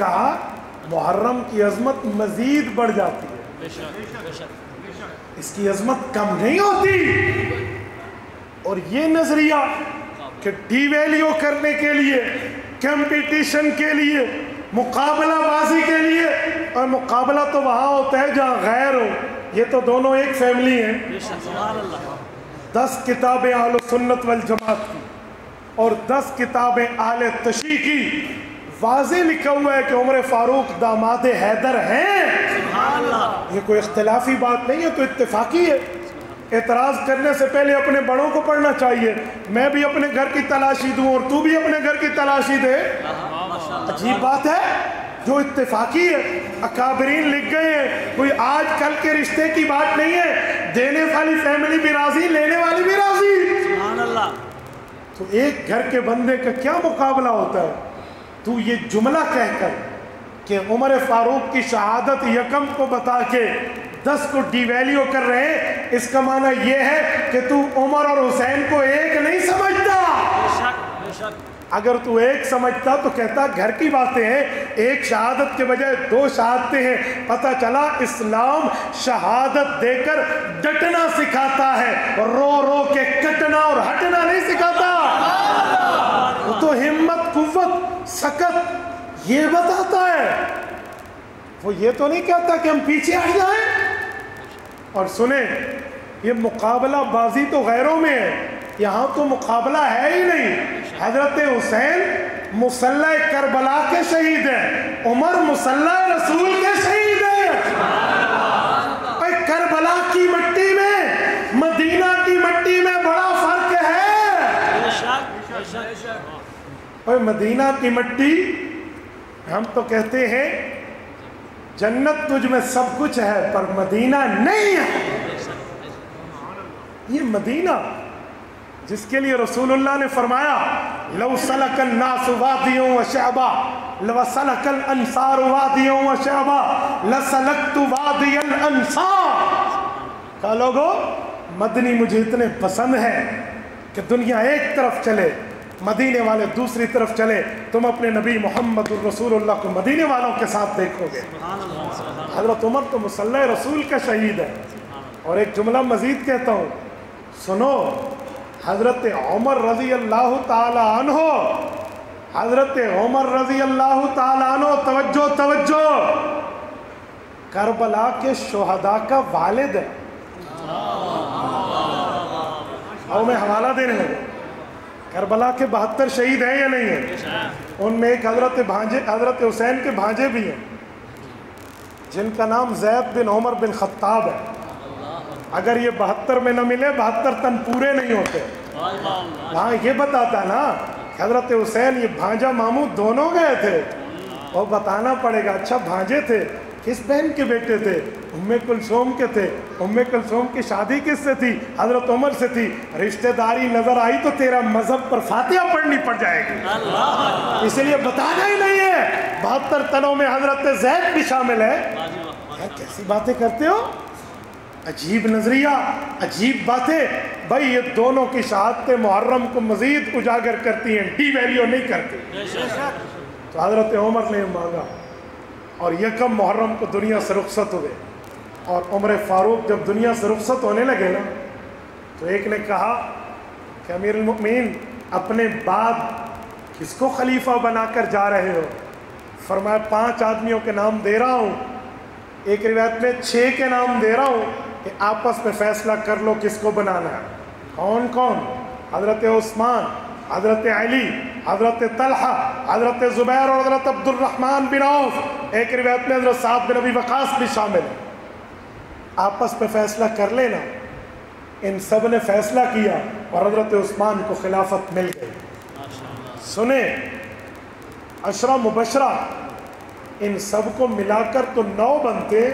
کہا محرم کی عظمت مزید بڑھ جاتی ہے، بے شک بے شک، اس کی عظمت کم نہیں ہوتی۔ اور یہ نظریہ کہ ڈی ویلیو کرنے کے لیے، کمپٹیشن کے لیے، مقابلہ بازی کے لیے، اور مقابلہ تو وہاں ہوتا ہے جہاں غیر ہو، یہ تو دونوں ایک فیملی ہیں۔ بے شک، سبحان اللہ۔ 10 کتابیں اہل سنت والجماعت کی اور 10 کتابیں اہل تشیع کی، واضح لکھا ہوا ہے کہ عمر فاروق داماد حیدر ہیں۔ سبحان اللہ۔ یہ کوئی اختلافی بات نہیں ہے، تو اتفاقی ہے۔ اعتراض کرنے سے پہلے اپنے بڑوں کو پڑھنا چاہیے۔ میں بھی اپنے گھر کی تلاشی دوں اور تو بھی اپنے گھر کی تلاشی دے، عجیب بات ہے جو اتفاقی ہے۔ اکابرین لکھ گئے ہیں، کوئی آج کل کے رشتے کی بات نہیں ہے، دینے والی فیملی بھی راضی، لینے والی بھی راضی۔ سبحان اللہ۔ تو ایک گھر کے بندے کا کیا مقابلہ ہوتا ہے؟ تو یہ جملہ کہہ کر کہ عمر فاروق کی شہادت یکم کو بتا کے 10 کو ڈی ویلیو کر رہے ہیں، اس کا معنی یہ ہے کہ تو عمر اور حسین کو ایک نہیں سمجھتا۔ بے شک بے شک۔ اگر تو ایک سمجھتا تو کہتا گھر کی باتیں ہیں، ایک شہادت کے بجائے 2 شہادتیں ہیں۔ پتہ چلا اسلام شہادت دے کر ڈٹنا سکھاتا ہے، رو رو کے کٹنا اور ہٹنا نہیں سکھاتا۔ وہ تو ہمت، قوت، سکت یہ بتاتا ہے، وہ یہ تو نہیں کہتا کہ ہم پیچھے ہٹ جائیں۔ اور سنیں، یہ مقابلہ بازی تو غیروں میں ہے، یہاں تو مقابلہ ہے ہی نہیں۔ حضرت حسین مصلح کربلا کے شہید ہیں، عمر مصلح رسول کے شہید ہیں۔ کربلا کی مٹی میں مدینہ کی مٹی میں بڑا فرق ہے۔ بے شک بے شک۔ اور مدینہ کی مٹی، ہم تو کہتے ہیں جنت تجھ میں سب کچھ ہے پر مدینہ نہیں ہے۔ یہ مدینہ جس کے لیے رسول اللہ نے فرمایا لو سلک الناس وادیوں وشعبا لو سلک الانصار وادیوں وشعبا لسلکت وادی الانصار۔ کہا لوگو مدنی مجھے اتنے پسند ہے کہ دنیا ایک طرف چلے، مدینے والے دوسری طرف چلے، تم اپنے نبی محمد الرسول اللہ کو مدینے والوں کے ساتھ دیکھو گے۔ حضرت عمر تو مصلح رسول کا شہید ہے۔ اور ایک جملہ مزید کہتا ہوں، سنو، حضرت عمر رضی اللہ تعالی عنہ، حضرت عمر رضی اللہ تعالی عنہ، توجہ توجہ، کربلا کے شہداء کا والد ہے۔ اور میں حوالہ دینے لگا، کربلا کے 72 شہید ہیں یا نہیں ہیں؟ ان میں ایک حضرت حسین کے بھانجے بھی ہیں جن کا نام زید بن عمر بن خطاب ہے۔ اگر یہ 72 میں نہ ملے، 72 تن پورے نہیں ہوتے۔ وہاں یہ بتاتا نا حضرت حسین یہ بھانجا ماموں دونوں گئے تھے، اور بتانا پڑے گا اچھا بھانجے تھے، کس بہن کے بیٹے تھے؟ ام کلثوم کے تھے۔ ام کلثوم کی شادی کس سے تھی؟ حضرت عمر سے تھی۔ رشتہ داری نظر آئی تو تیرا مذہب پر فاتحہ پڑھنی پڑ جائے گی، اس لیے بتانا ہی نہیں ہے۔ 72 تنوں میں حضرت زید بھی شامل ہے۔ کیسی باتیں کرتے ہو، عجیب نظریہ، عجیب باتیں۔ بھائی یہ دونوں کی شہادتیں محرم کو مزید اجاگر کرتی ہیں، ڈی ویلیو نہیں کرتی۔ تو حضرت عمر نے مانگا اور یکم محرم کو دنیا سے رخصت ہوئے، اور عمر فاروق جب دنیا سے رخصت ہونے لگے نا تو ایک نے کہا کہ امیر المؤمنین اپنے بعد کس کو خلیفہ بنا کر جا رہے ہو؟ فرمایا 5 آدمیوں کے نام دے رہا ہوں، ایک روایت میں 6 کے نام دے رہا ہوں کہ آپس میں فیصلہ کر لو کس کو بنانا ہے۔ کون کون؟ حضرت عثمان، حضرت علی، حضرت طلحہ، حضرت زبیر اور حضرت عبد الرحمن بن عوف، ایک روایت میں حضرت سعد بن ابی وقاص بھی شامل ہے۔ آپس میں فیصلہ کر لینا۔ ان سب نے فیصلہ کیا اور حضرت عثمان کو خلافت مل گئی۔ سنیں، عشرہ مبشرہ ان سب کو ملا کر تو 9 بنتے،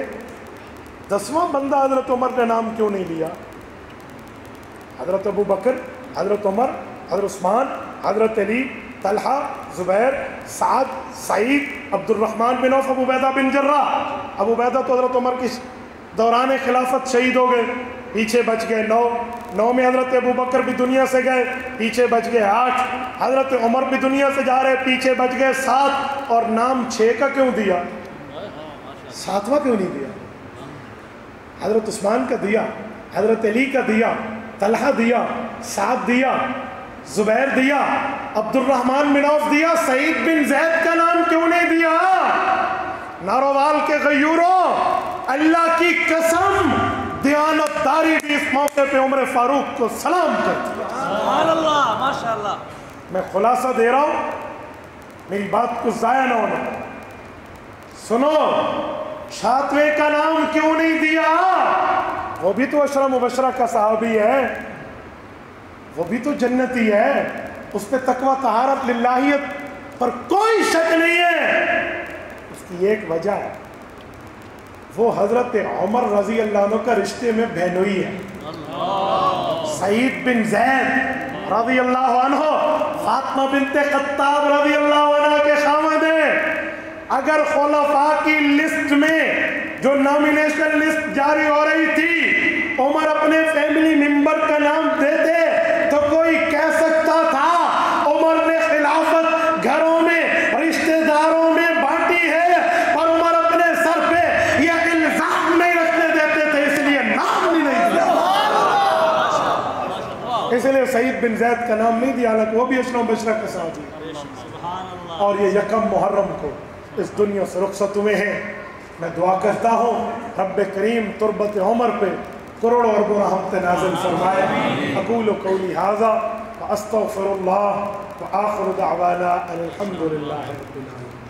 10واں بندہ حضرت عمر نے نام کیوں نہیں لیا؟ حضرت ابو بکر، حضرت عمر، حضرت عثمان، حضرت علی، طلحہ، زبیر، سعد، سعید، عبد الرحمن بن عوف، ابو عبیدہ بن جراح۔ ابو عبیدہ تو حضرت عمر کی دوران خلافت شہید ہو گئے، پیچھے بچ گئے 9۔ 9 میں حضرت ابو بکر بھی دنیا سے گئے، پیچھے بچ گئے 8، حضرت عمر بھی دنیا سے جا رہے، پیچھے بچ گئے 7، اور نام 6 کا کیوں دیا؟ 7واں کیوں نہیں دیا؟ حضرت عثمان کا دیا، حضرت علی کا دیا، طلحہ دیا، سعد دیا، زبیر دیا، عبد الرحمن بن عوف دیا، سعید بن زید کا نام کیوں نہیں دیا؟ نارووال کے غیوروں، اللہ کی قسم دیانتداری بھی اس موقع پہ عمر فاروق کو سلام کرتی ہے۔ سبحان اللہ، ماشاء اللہ۔ میں خلاصہ دے رہا ہوں، میری بات کو ضائع نہ ہونے دو۔ سنو، 7ویں کا نام کیوں نہیں دیا؟ وہ بھی تو عشرہ مبشرہ کا صحابی ہے، وہ بھی تو جنتی ہے، اس پہ تقوی طہارت للہیت پر کوئی شک نہیں ہے۔ اس کی ایک وجہ ہے، وہ حضرت عمر رضی اللہ عنہ کا رشتے میں بہنوئی ہے۔ سعید بن زید رضی اللہ عنہ فاطمہ بنت خطاب رضی اللہ عنہ کے خامد ہیں۔ اگر خلفاء کی لسٹ میں جو نامینیشن لسٹ جاری ہو رہی تھی عمر اپنے فیملی ممبر کا نام دیتے تو کوئی کہہ سکتا تھا عمر نے خلافت گھروں میں رشتہ داروں میں بانٹی ہے، اور عمر اپنے سر پہ یہ الزام نہیں رکھنے دیتے تھے، اس لیے نام بھی نہیں دیا، اس لیے سعید بن زید کا نام نہیں دیا، حالانکہ وہ بھی عشرہ مبشرہ کے ساتھ ہی، اور یہ 1 محرم کو اس دنیا سے رخصت ہوئے ہیں۔ میں دعا کرتا ہوں رب کریم تربت عمر پہ کروڑوں اربوں رحمت نازل فرمائے۔ اقول قولی ھذا واستغفر اللہ وآخر دعوانا الحمد للہ رب العالمین۔